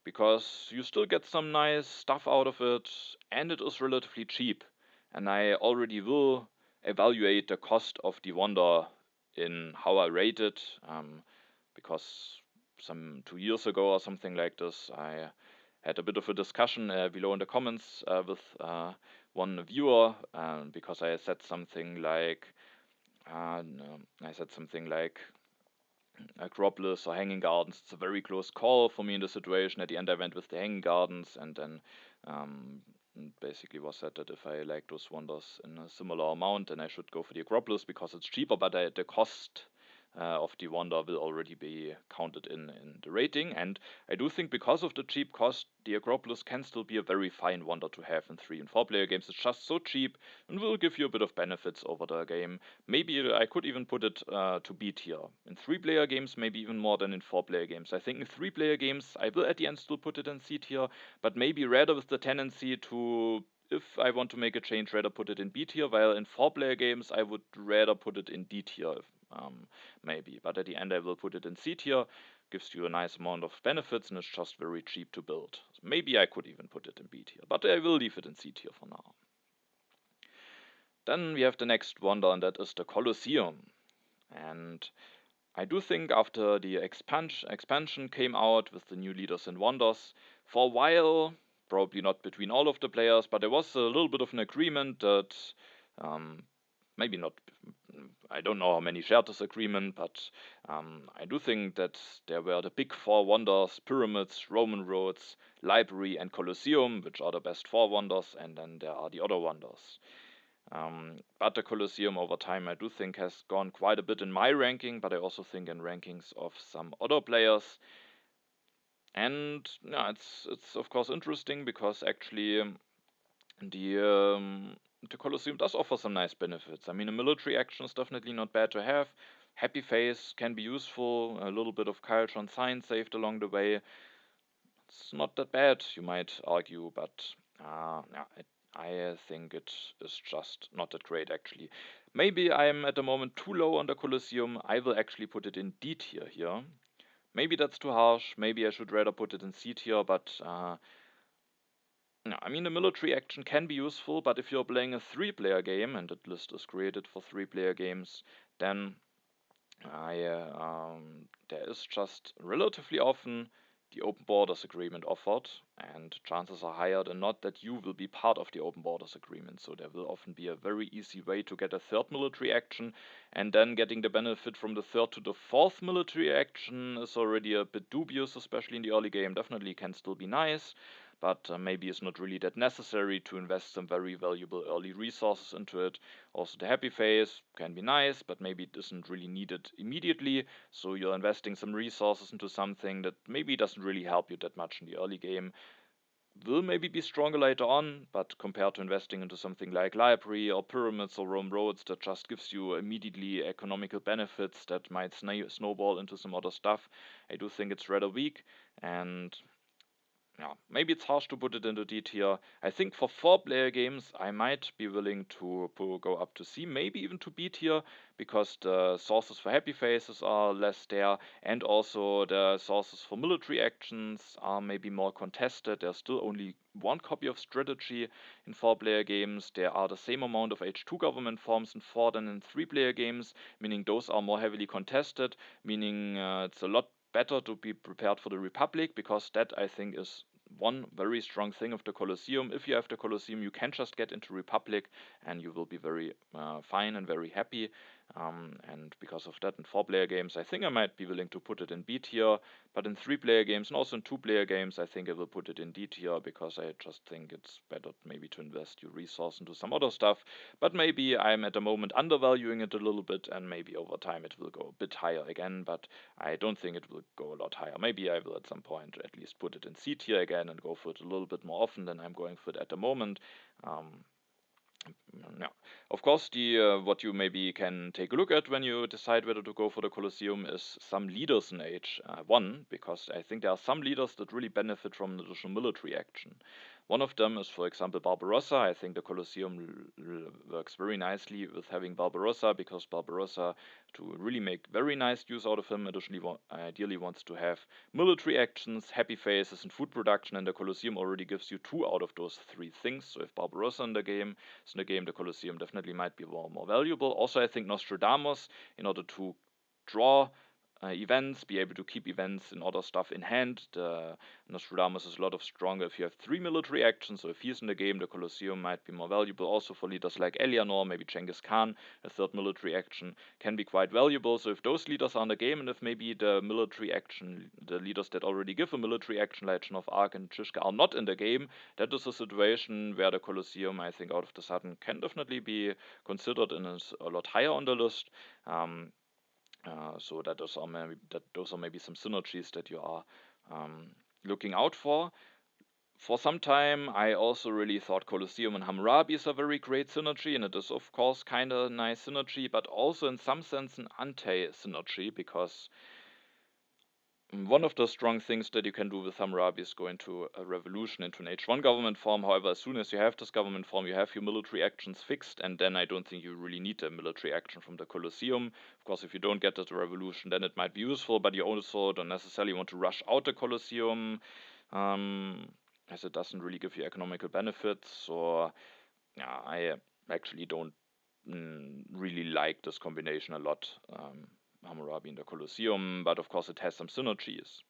because you still get some nice stuff out of it and it is relatively cheap. And I already will evaluate the cost of the Wonder in how I rate it, because some 2 years ago or something like this, I had a bit of a discussion below in the comments with one viewer, because I said something like, no, I said something like Acropolis or Hanging Gardens. It's a very close call for me in the situation. At the end, I went with the Hanging Gardens, and then um, basically was said that if I like those wonders in a similar amount, then I should go for the Acropolis because it's cheaper, but the cost of the wonder will already be counted in the rating. And I do think because of the cheap cost, the Acropolis can still be a very fine wonder to have in 3 and 4 player games. It's just so cheap and will give you a bit of benefits over the game. Maybe I could even put it to B tier. In 3 player games, maybe even more than in 4 player games. I think in 3 player games, I will at the end still put it in C tier, but maybe rather with the tendency to, if I want to make a change, rather put it in B tier, while in 4 player games, I would rather put it in D tier, maybe. But at the end, I will put it in C tier. Gives you a nice amount of benefits and it's just very cheap to build. So maybe I could even put it in B tier, but I will leave it in C tier for now. Then we have the next wonder, and that is the Colosseum. And I do think after the expansion came out with the new leaders and wonders, for a while, probably not between all of the players, but there was a little bit of an agreement that, um, maybe not, I don't know how many shared this agreement, but I do think that there were the big 4 wonders: pyramids, Roman roads, library, and Colosseum, which are the best 4 wonders, and then there are the other wonders. But the Colosseum over time, I do think, has gone quite a bit in my ranking, but I also think in rankings of some other players. And yeah, it's of course interesting because actually the the Colosseum does offer some nice benefits. I mean, a military action is definitely not bad to have. Happy face can be useful. A little bit of culture and science saved along the way. It's not that bad, you might argue, but yeah, I think it is just not that great actually. Maybe I'm at the moment too low on the Colosseum. I will actually put it in D tier here. Maybe that's too harsh. Maybe I should rather put it in C tier, but no, I mean, the military action can be useful, but if you're playing a 3 player game, and that list is created for 3 player games, then there is just relatively often the open borders agreement offered, and chances are higher than not that you will be part of the open borders agreement. So there will often be a very easy way to get a third military action, and then getting the benefit from the third to the fourth military action is already a bit dubious, especially in the early game. Definitely can still be nice, but maybe it's not really that necessary to invest some very valuable early resources into it. Also, the happy phase can be nice, but maybe it isn't really needed immediately. So you're investing some resources into something that maybe doesn't really help you that much in the early game. Will maybe be stronger later on, but compared to investing into something like library or pyramids or Rome roads that just gives you immediately economical benefits that might snowball into some other stuff, I do think it's rather weak. And yeah, maybe it's harsh to put it into D tier. I think for 4 player games, I might be willing to go up to C, maybe even to B tier, because the sources for happy faces are less there, and also the sources for military actions are maybe more contested. There's still only 1 copy of strategy in 4 player games. There are the same amount of H2 government forms in 4 than in 3 player games, meaning those are more heavily contested, meaning it's a lot better to be prepared for the Republic, because that I think is one very strong thing of the Colosseum. If you have the Colosseum, you can just get into Republic and you will be very fine and very happy. And because of that, in 4-player games, I think I might be willing to put it in B tier. But in 3-player games and also in 2-player games, I think I will put it in D tier because I just think it's better maybe to invest your resource into some other stuff. But maybe I'm at the moment undervaluing it a little bit, and maybe over time it will go a bit higher again. But I don't think it will go a lot higher. Maybe I will at some point at least put it in C tier again and go for it a little bit more often than I'm going for it at the moment. Yeah. Of course, the what you maybe can take a look at when you decide whether to go for the Colosseum is some leaders in H1, because I think there are some leaders that really benefit from additional military action. One of them is, for example, Barbarossa. I think the Colosseum works very nicely with having Barbarossa, because Barbarossa, to really make very nice use out of him, additionally ideally wants to have military actions, happy faces, and food production, and the Colosseum already gives you 2 out of those 3 things. So if Barbarossa in the game, the Colosseum definitely might be more valuable. Also, I think Nostradamus, in order to draw events, be able to keep events and other stuff in hand. Nostradamus is a lot of stronger if you have 3 military actions, so if he's in the game, the Colosseum might be more valuable. Also for leaders like Eleanor, maybe Genghis Khan, a 3rd military action can be quite valuable. So if those leaders are in the game, and if maybe the military action, the leaders that already give a military action, like Joan of Arc and Chishka, are not in the game, that is a situation where the Colosseum, I think, out of the sudden can definitely be considered and is a lot higher on the list. So that those are maybe some synergies that you are looking out for. For some time, I also really thought Colosseum and Hammurabi is a very great synergy, and it is of course kind of nice synergy, but also in some sense an anti-synergy, because one of the strong things that you can do with Hammurabi is go into a revolution, into an H1 government form. However, as soon as you have this government form, you have your military actions fixed, and then I don't think you really need a military action from the Colosseum. Of course, if you don't get the revolution, then it might be useful, but you also don't necessarily want to rush out the Colosseum, as it doesn't really give you economical benefits. So, yeah, I actually don't really like this combination a lot. Hammurabi in the Colosseum, but of course it has some synergies.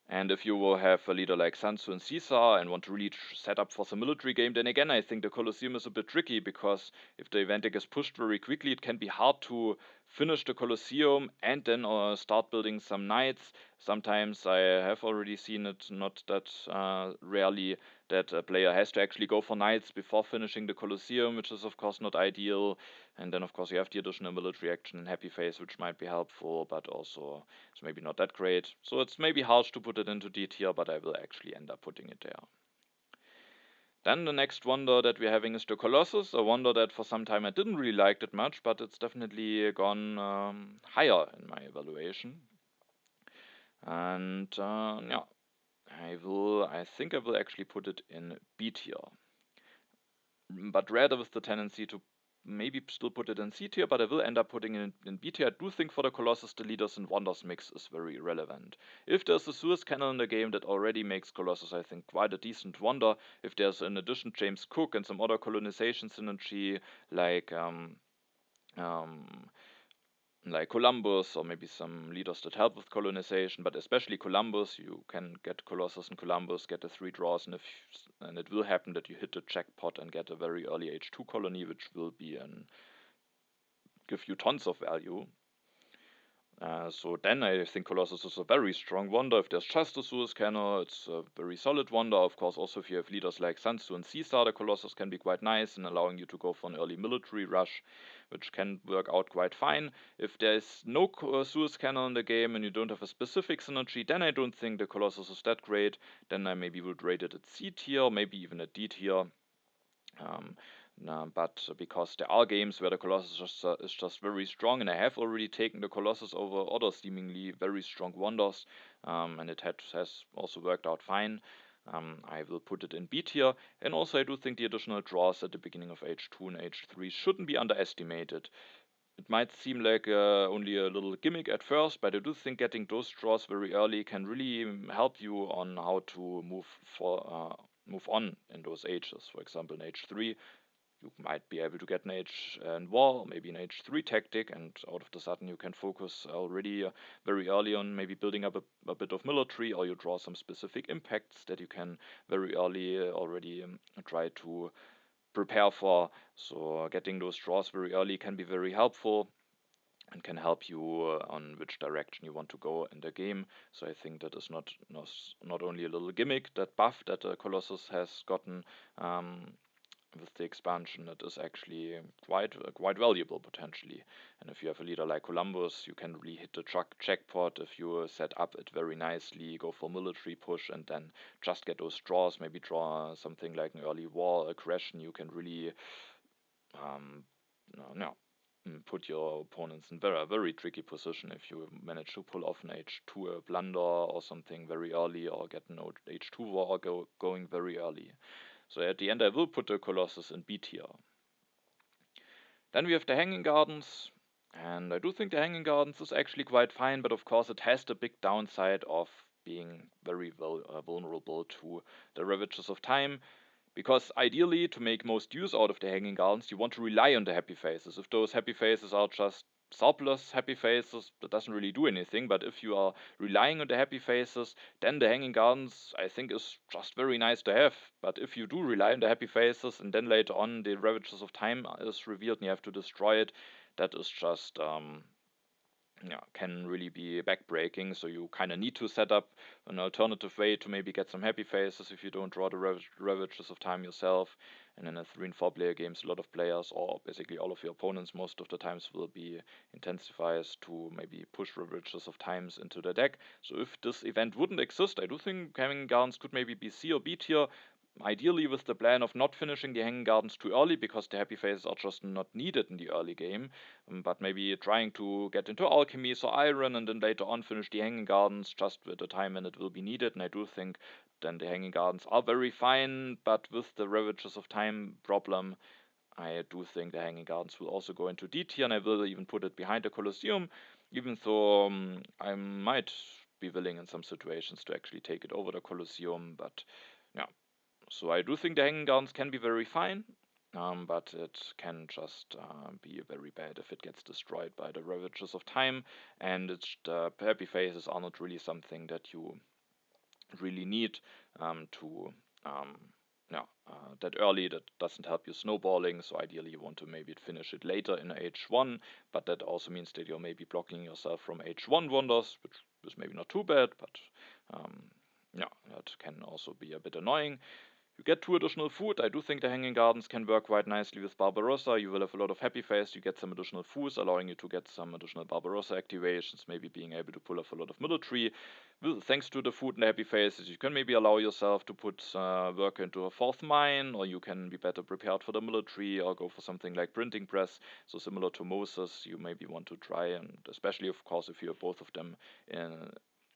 And if you will have a leader like Sun Tzu and Caesar and want to really set up for some military game, then again I think the Colosseum is a bit tricky, because if the event gets pushed very quickly, it can be hard to finish the Colosseum and then start building some knights. Sometimes I have already seen it, not that rarely, that a player has to actually go for knights before finishing the Colosseum, which is of course not ideal. And then of course you have the additional military action and happy face, which might be helpful, but also it's maybe not that great. So it's maybe harsh to put it into D tier, but I will actually end up putting it there. Then the next wonder that we're having is the Colossus, a wonder that for some time I didn't really like that much, but it's definitely gone higher in my evaluation. And yeah, I think I will actually put it in B tier, but rather with the tendency to maybe still put it in C tier, but I will end up putting it in B tier. I do think for the Colossus, the Leaders and Wonders mix is very relevant. If there's a Suez Canal in the game, that already makes Colossus, I think, quite a decent wonder. If there's in addition James Cook and some other colonization synergy, like Columbus, or maybe some leaders that help with colonization, but especially Columbus, you can get Colossus and Columbus, get the 3 draws, and it will happen that you hit the jackpot and get a very early H2 colony, which will give you tons of value. So then I think Colossus is a very strong wonder. If there's just a Suez Canal, it's a very solid wonder. Of course, also if you have leaders like Sun Tzu and Caesar, the Colossus can be quite nice in allowing you to go for an early military rush, which can work out quite fine. If there's no Suez Canal in the game and you don't have a specific synergy, then I don't think the Colossus is that great. Then I maybe would rate it at C tier, maybe even at D tier. But because there are games where the Colossus is just very strong, and I have already taken the Colossus over other seemingly very strong wonders, and it has also worked out fine. I will put it in B tier, and also I do think the additional draws at the beginning of H2 and H3 shouldn't be underestimated. It might seem like only a little gimmick at first, but I do think getting those draws very early can really help you on how to move on in those ages. For example, in H3, you might be able to get an H and war, maybe an H3 tactic, and out of the sudden you can focus already very early on maybe building up a bit of military, or you draw some specific impacts that you can very early already try to prepare for. So getting those draws very early can be very helpful and can help you on which direction you want to go in the game. So I think that is not only a little gimmick, that buff that Colossus has gotten with the expansion, it is actually quite valuable potentially. And if you have a leader like Columbus, you can really hit the jackpot if you set up it very nicely, go for military push, and then just get those draws. Maybe draw something like an early war aggression. You can really um, no, put your opponents in very tricky position if you manage to pull off an H2 blunder or something very early, or get an H2 war going very early. So at the end I will put the Colossus in B tier. Then we have the Hanging Gardens, and I do think the Hanging Gardens is actually quite fine, but of course it has the big downside of being very vulnerable to the ravages of time. Because ideally, to make most use out of the Hanging Gardens, you want to rely on the happy faces. If those happy faces are just surplus happy faces, that doesn't really do anything. But if you are relying on the happy faces, then the Hanging Gardens, I think, is just very nice to have. But if you do rely on the happy faces, and then later on the Ravages of Time is revealed and you have to destroy it, that is just yeah, can really be backbreaking. So you kind of need to set up an alternative way to maybe get some happy faces if you don't draw the Ravages of Time yourself. And in a 3 and 4 player games, a lot of players, or basically all of your opponents, most of the times will be intensifiers to maybe push Ravages of Times into the deck. So if this event wouldn't exist, I do think Hanging Gardens could maybe be C or B tier. Ideally, with the plan of not finishing the Hanging Gardens too early, because the happy faces are just not needed in the early game, but maybe trying to get into alchemy or iron, and then later on finish the Hanging Gardens just at the time when it will be needed. And I do think then the Hanging Gardens are very fine, but with the Ravages of Time problem, I do think the Hanging Gardens will also go into D tier, and I will even put it behind the Colosseum, even though I might be willing in some situations to actually take it over the Colosseum. But yeah, so I do think the Hanging Gardens can be very fine, but it can just be very bad if it gets destroyed by the Ravages of Time, and the happy faces are not really something that you really need to yeah, that early. That doesn't help you snowballing, so ideally you want to maybe finish it later in H1, but that also means that you're maybe blocking yourself from H1 wonders, which is maybe not too bad, but yeah, that can also be a bit annoying. You get 2 additional food. I do think the Hanging Gardens can work quite nicely with Barbarossa. You will have a lot of happy face. You get some additional foods, allowing you to get some additional Barbarossa activations, maybe being able to pull off a lot of military. Thanks to the food and the happy faces, you can maybe allow yourself to put work into a 4th mine, or you can be better prepared for the military, or go for something like printing press. So similar to Moses, you maybe want to try, and especially of course if you have both of them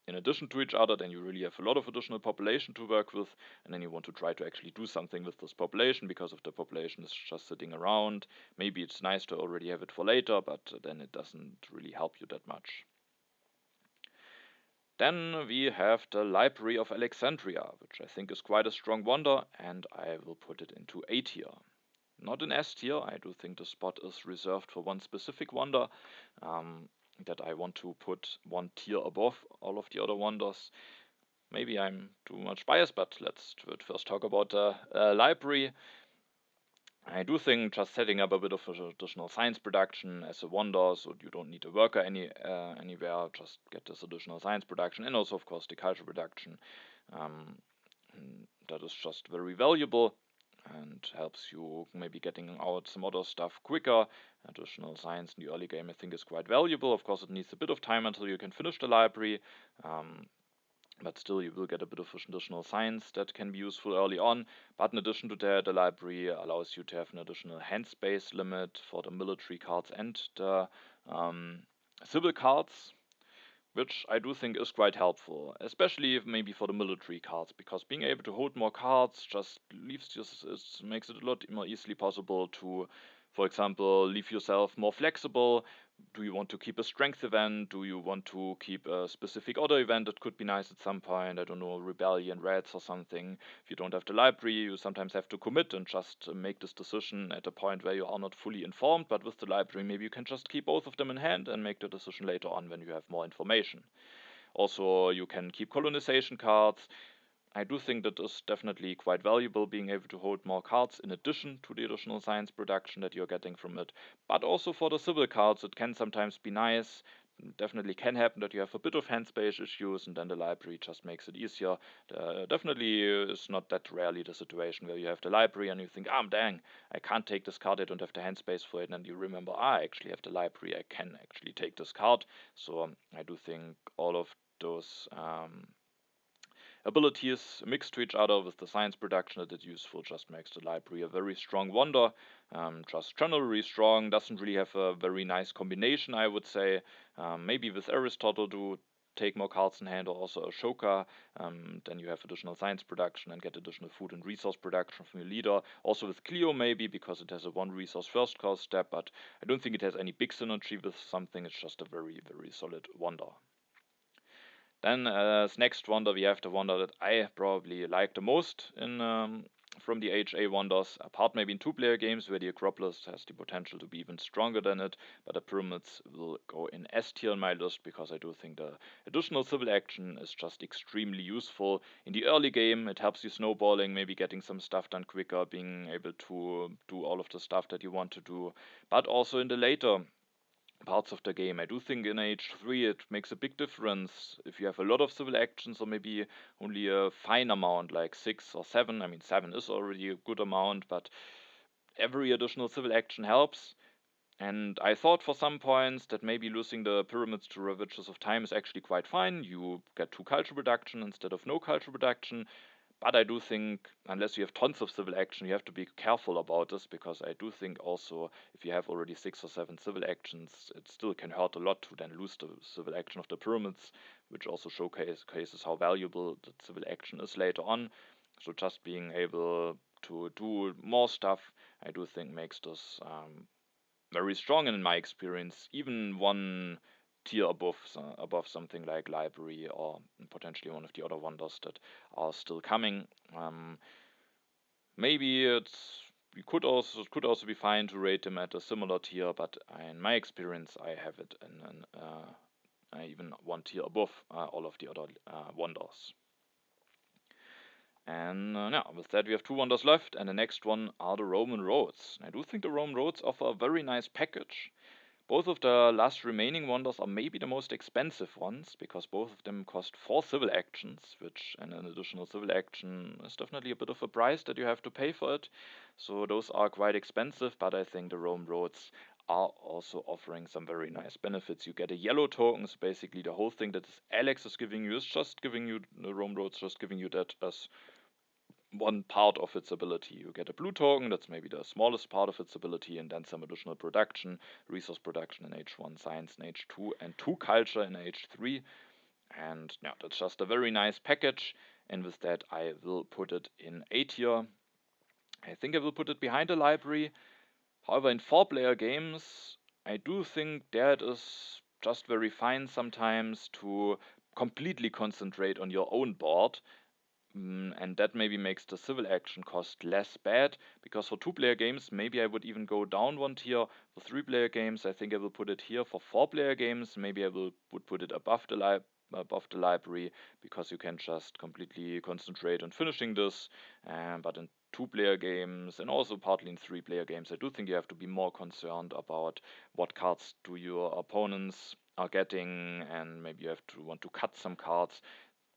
in addition to each other, then you really have a lot of additional population to work with, and then you want to try to actually do something with this population, because if the population is just sitting around, maybe it's nice to already have it for later, but then it doesn't really help you that much. Then we have the Library of Alexandria, which I think is quite a strong wonder, and I will put it into A tier. Not in S tier. I do think the spot is reserved for one specific wonder that I want to put one tier above all of the other wonders. Maybe I'm too much biased, but let's first talk about the library. I do think just setting up a bit of additional science production as a wonder, so you don't need a worker anywhere, just get this additional science production, and also of course the culture production. That is just very valuable and helps you maybe getting out some other stuff quicker. Additional science in the early game I think is quite valuable. Of course it needs a bit of time until you can finish the library. But still you will get a bit of additional science that can be useful early on. But in addition to that, the library allows you to have an additional hand space limit for the military cards and the civil cards, which I do think is quite helpful, especially if maybe for the military cards, because being able to hold more cards just makes it a lot more easily possible to For example, leave yourself more flexible. Do you want to keep a strength event? Do you want to keep a specific other event that could be nice at some point? I don't know, Rebellion, Reds or something. If you don't have the library, you sometimes have to commit and just make this decision at a point where you are not fully informed. But with the library, maybe you can just keep both of them in hand and make the decision later on when you have more information. Also, you can keep colonization cards. I do think that is definitely quite valuable, being able to hold more cards in addition to the additional science production that you're getting from it. But also for the civil cards, it can sometimes be nice. Definitely can happen that you have a bit of hand space issues, and then the library just makes it easier. Definitely is not that rarely the situation where you have the library and you think, ah, dang, I can't take this card, I don't have the hand space for it, and you remember, I actually have the library, I can actually take this card. So I do think all of those abilities mixed to each other with the science production that is useful just makes the library a very strong wonder. Just generally strong, doesn't really have a very nice combination, I would say. Maybe with Aristotle to take more cards in hand, or also Ashoka. Then you have additional science production and get additional food and resource production from your leader. Also with Clio maybe, because it has a one resource first cost step, but I don't think it has any big synergy with something. It's just a very, very solid wonder. Then as next wonder, we have the wonder that I probably like the most in from the HA wonders, apart maybe in two-player games where the Acropolis has the potential to be even stronger than it, but the Pyramids will go in S tier in my list because I do think the additional civil action is just extremely useful. In the early game, it helps you snowballing, maybe getting some stuff done quicker, being able to do all of the stuff that you want to do, but also in the later parts of the game. I do think in H3 it makes a big difference if you have a lot of civil actions or maybe only a fine amount like 6 or 7. I mean, 7 is already a good amount, but every additional civil action helps. And I thought for some points that maybe losing the pyramids to Ravages of Time is actually quite fine. You get 2 culture production instead of no culture production. But I do think, unless you have tons of civil action, you have to be careful about this, because I do think also if you have already 6 or 7 civil actions, it still can hurt a lot to then lose the civil action of the pyramids, which also showcases how valuable the civil action is later on. So just being able to do more stuff, I do think makes this very strong, and in my experience, even one tier above something like library or potentially one of the other wonders that are still coming. Maybe it could also be fine to rate them at a similar tier, but in my experience, I have it in an even one tier above all of the other wonders. And now, with that, we have 2 wonders left, and the next one are the Roman roads. I do think the Roman roads offer a very nice package. Both of the last remaining wonders are maybe the most expensive ones, because both of them cost 4 civil actions, which, and an additional civil action is definitely a bit of a price that you have to pay for it. So those are quite expensive, but I think the Rome roads are also offering some very nice benefits. You get a yellow token, so basically the whole thing that Alex is giving you is just giving you, the Rome roads just giving you that as one part of its ability. You get a blue token, that's maybe the smallest part of its ability, and then some additional production, resource production in H1, science in H2, and 2 culture in H3. And yeah, that's just a very nice package. And with that, I will put it in A tier. I think I will put it behind the library. However, in 4-player games, I do think there it is just very fine sometimes to completely concentrate on your own board. And that maybe makes the civil action cost less bad, because for 2-player games, maybe I would even go down one tier. For 3-player games, I think I will put it here. For 4-player games, maybe I would put it above the library, because you can just completely concentrate on finishing this. But in 2-player games, and also partly in 3-player games, I do think you have to be more concerned about what cards do your opponents are getting, and maybe you have to want to cut some cards.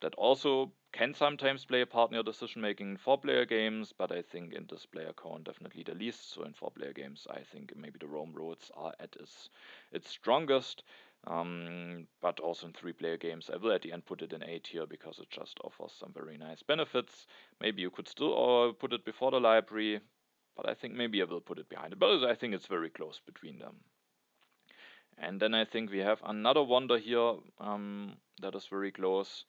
That also can sometimes play a part in your decision making in 4-player games, but I think in this player count definitely the least. So in 4-player games, I think maybe the Rome roads are at its strongest. But also in 3-player games, I will at the end put it in A tier, because it just offers some very nice benefits. Maybe you could still put it before the library, but I think maybe I will put it behind it. But I think it's very close between them. And then I think we have another wonder here that is very close.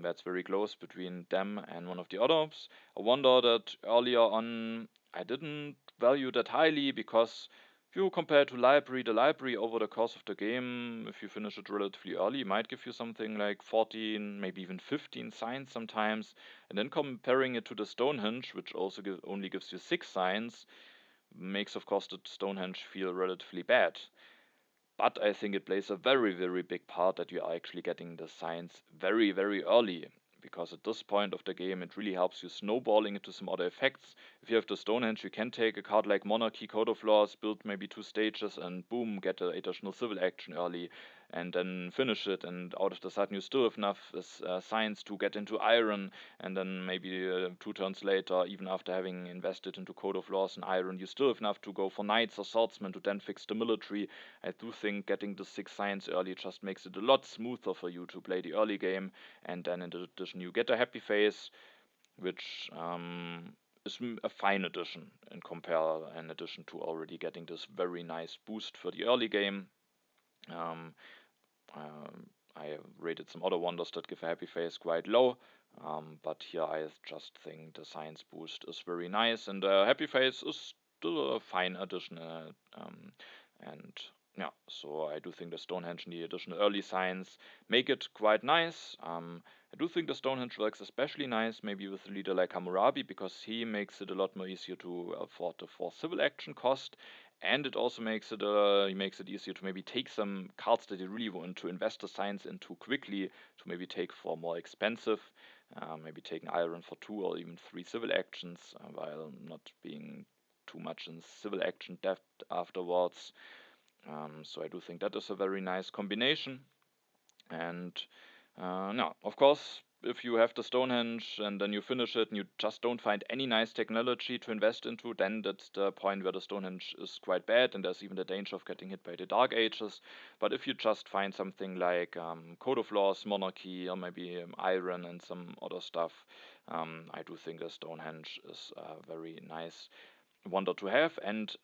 That's very close between them and one of the others. A wonder that earlier on I didn't value that highly, because if you compare to library, the library over the course of the game, if you finish it relatively early, might give you something like 14, maybe even 15 signs sometimes. And then comparing it to the Stonehenge, which also only gives you 6 signs, makes of course the Stonehenge feel relatively bad. But I think it plays a very, very big part that you are actually getting the signs very, very early. Because at this point of the game, it really helps you snowballing into some other effects. If you have the Stonehenge, you can take a card like Monarchy, Code of Laws, build maybe 2 stages, and boom, get an additional civil action early, and then finish it. And out of the sudden, you still have enough signs to get into Iron, and then maybe 2 turns later, even after having invested into Code of Laws and Iron, you still have enough to go for Knights or Swordsmen to then fix the military. I do think getting the 6 signs early just makes it a lot smoother for you to play the early game, and then in addition you get a happy face, which is a fine addition in addition to already getting this very nice boost for the early game. Um, I rated some other wonders that give a happy face quite low, but here I just think the science boost is very nice, and happy face is still a fine addition. And yeah, so I do think the Stonehenge and the additional early science make it quite nice. I do think the Stonehenge works especially nice, maybe with a leader like Hammurabi, because he makes it a lot more easier to afford the 4 civil action cost, and it also makes it easier to maybe take some cards that you really want to invest the science into quickly, to maybe take for more expensive, maybe take an Iron for 2 or even 3 civil actions, while not being too much in civil action depth afterwards. So I do think that is a very nice combination. And now, of course, if you have the Stonehenge and then you finish it and you just don't find any nice technology to invest into, then that's the point where the Stonehenge is quite bad, and there's even the danger of getting hit by the Dark Ages. But if you just find something like Code of Laws, Monarchy, or maybe Iron and some other stuff, I do think the Stonehenge is very nice wonder to have, and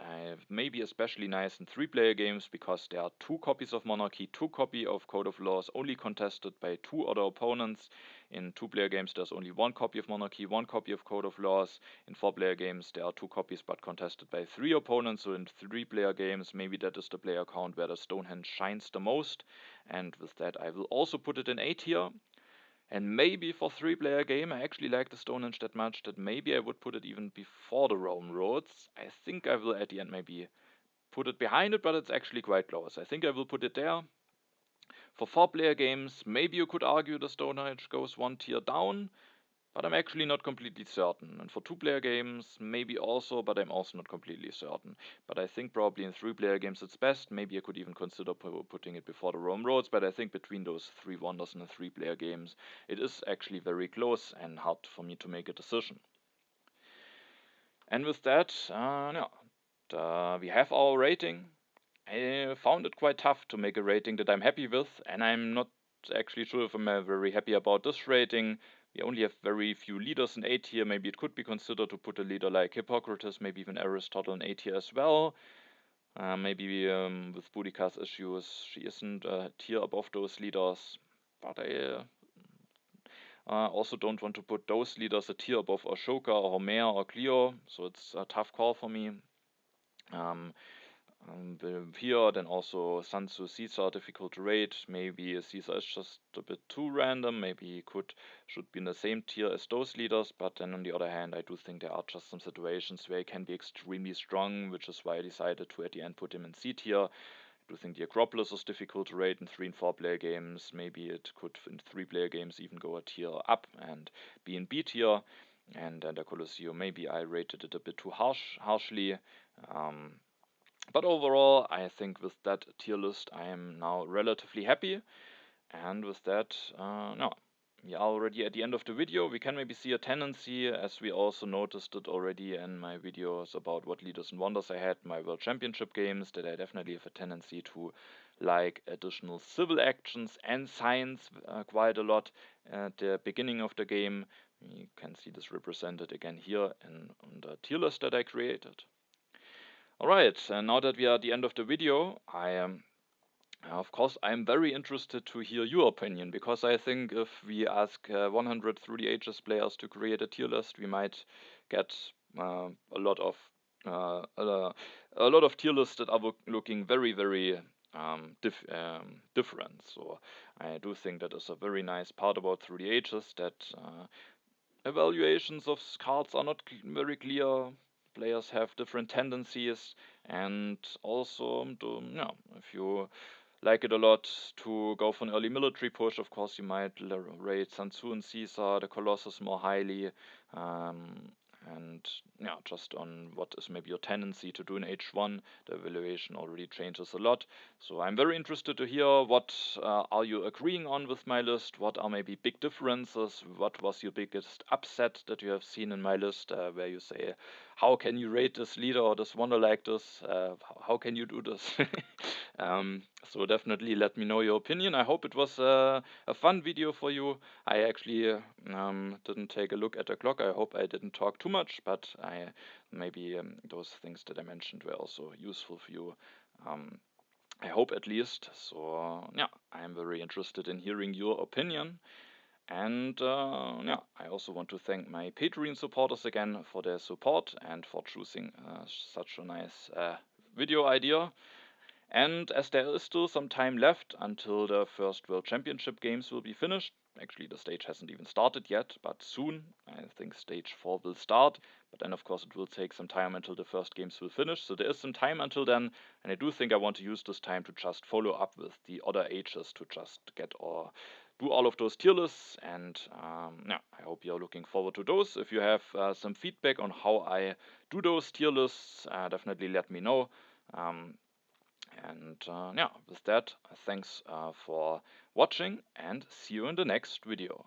maybe especially nice in 3-player games, because there are 2 copies of Monarchy, 2 copy of Code of Laws, only contested by 2 other opponents. In 2-player games there's only 1 copy of Monarchy, 1 copy of Code of Laws. In 4-player games there are 2 copies but contested by 3 opponents. So in 3-player games, maybe that is the player count where the Stonehenge shines the most, and with that I will also put it in A tier. And maybe for 3-player game, I actually like the Stonehenge that much that maybe I would put it even before the Rome roads. I think I will at the end maybe put it behind it, but it's actually quite close. I think I will put it there. For 4-player games, maybe you could argue the Stonehenge goes 1 tier down, but I'm actually not completely certain. And for 2-player games, maybe also, but I'm also not completely certain. But I think probably in 3-player games it's best. Maybe I could even consider putting it before the Rome roads, but I think between those 3 wonders in the 3-player games, it is actually very close and hard for me to make a decision. And with that, we have our rating. I found it quite tough to make a rating that I'm happy with, and I'm not actually sure if I'm very happy about this rating. We only have very few leaders in A tier. Maybe it could be considered to put a leader like Hippocrates, maybe even Aristotle in A tier as well. Maybe with Boudica's issues, she isn't a tier above those leaders. But I also don't want to put those leaders a tier above Ashoka or Homer or Clio, so it's a tough call for me. Here, then also Sun Tzu, Caesar, difficult to rate. Maybe Caesar is just a bit too random. Maybe he should be in the same tier as those leaders. But then on the other hand, I do think there are just some situations where he can be extremely strong, which is why I decided to at the end put him in C tier. I do think the Acropolis is difficult to rate in 3 and 4-player games. Maybe it could in 3-player games even go a tier up and be in B tier. And then the Colosseum, maybe I rated it a bit too harshly. But overall, I think with that tier list, I am now relatively happy. And with that, no, we are already at the end of the video. We can maybe see a tendency, as we also noticed it already in my videos about what leaders and wonders I had, my World Championship games, that I definitely have a tendency to like additional civil actions and science quite a lot at the beginning of the game. You can see this represented again here in the tier list that I created. Alright, and now that we are at the end of the video, of course, I'm very interested to hear your opinion, because I think if we ask 100 through the ages players to create a tier list, we might get a lot of a lot of tier lists that are looking very, very different. So I do think that is a very nice part about Through the Ages, that evaluations of cards are not very clear. Players have different tendencies, and also, yeah, if you like it a lot to go for an early military push, of course, you might rate Sun Tzu and Caesar, the Colossus more highly. Um, and yeah, just on what is maybe your tendency to do in H1, the evaluation already changes a lot. So I'm very interested to hear what are you agreeing on with my list? What are maybe big differences? What was your biggest upset that you have seen in my list, where you say, how can you rate this leader or this wonder like this? How can you do this? So definitely let me know your opinion. I hope it was a fun video for you. I actually didn't take a look at the clock. I hope I didn't talk too much, but I maybe those things that I mentioned were also useful for you. Um, I hope at least. So yeah, I am very interested in hearing your opinion. And yeah, I also want to thank my Patreon supporters again for their support and for choosing such a nice video idea. And as there is still some time left until the first World Championship games will be finished, actually the stage hasn't even started yet, but soon, I think stage 4 will start, but then of course it will take some time until the first games will finish, so there is some time until then, and I do think I want to use this time to just follow up with the other ages to just get or do all of those tier lists, and yeah, I hope you're looking forward to those. If you have some feedback on how I do those tier lists, definitely let me know. Um, and yeah, with that, thanks for watching and see you in the next video.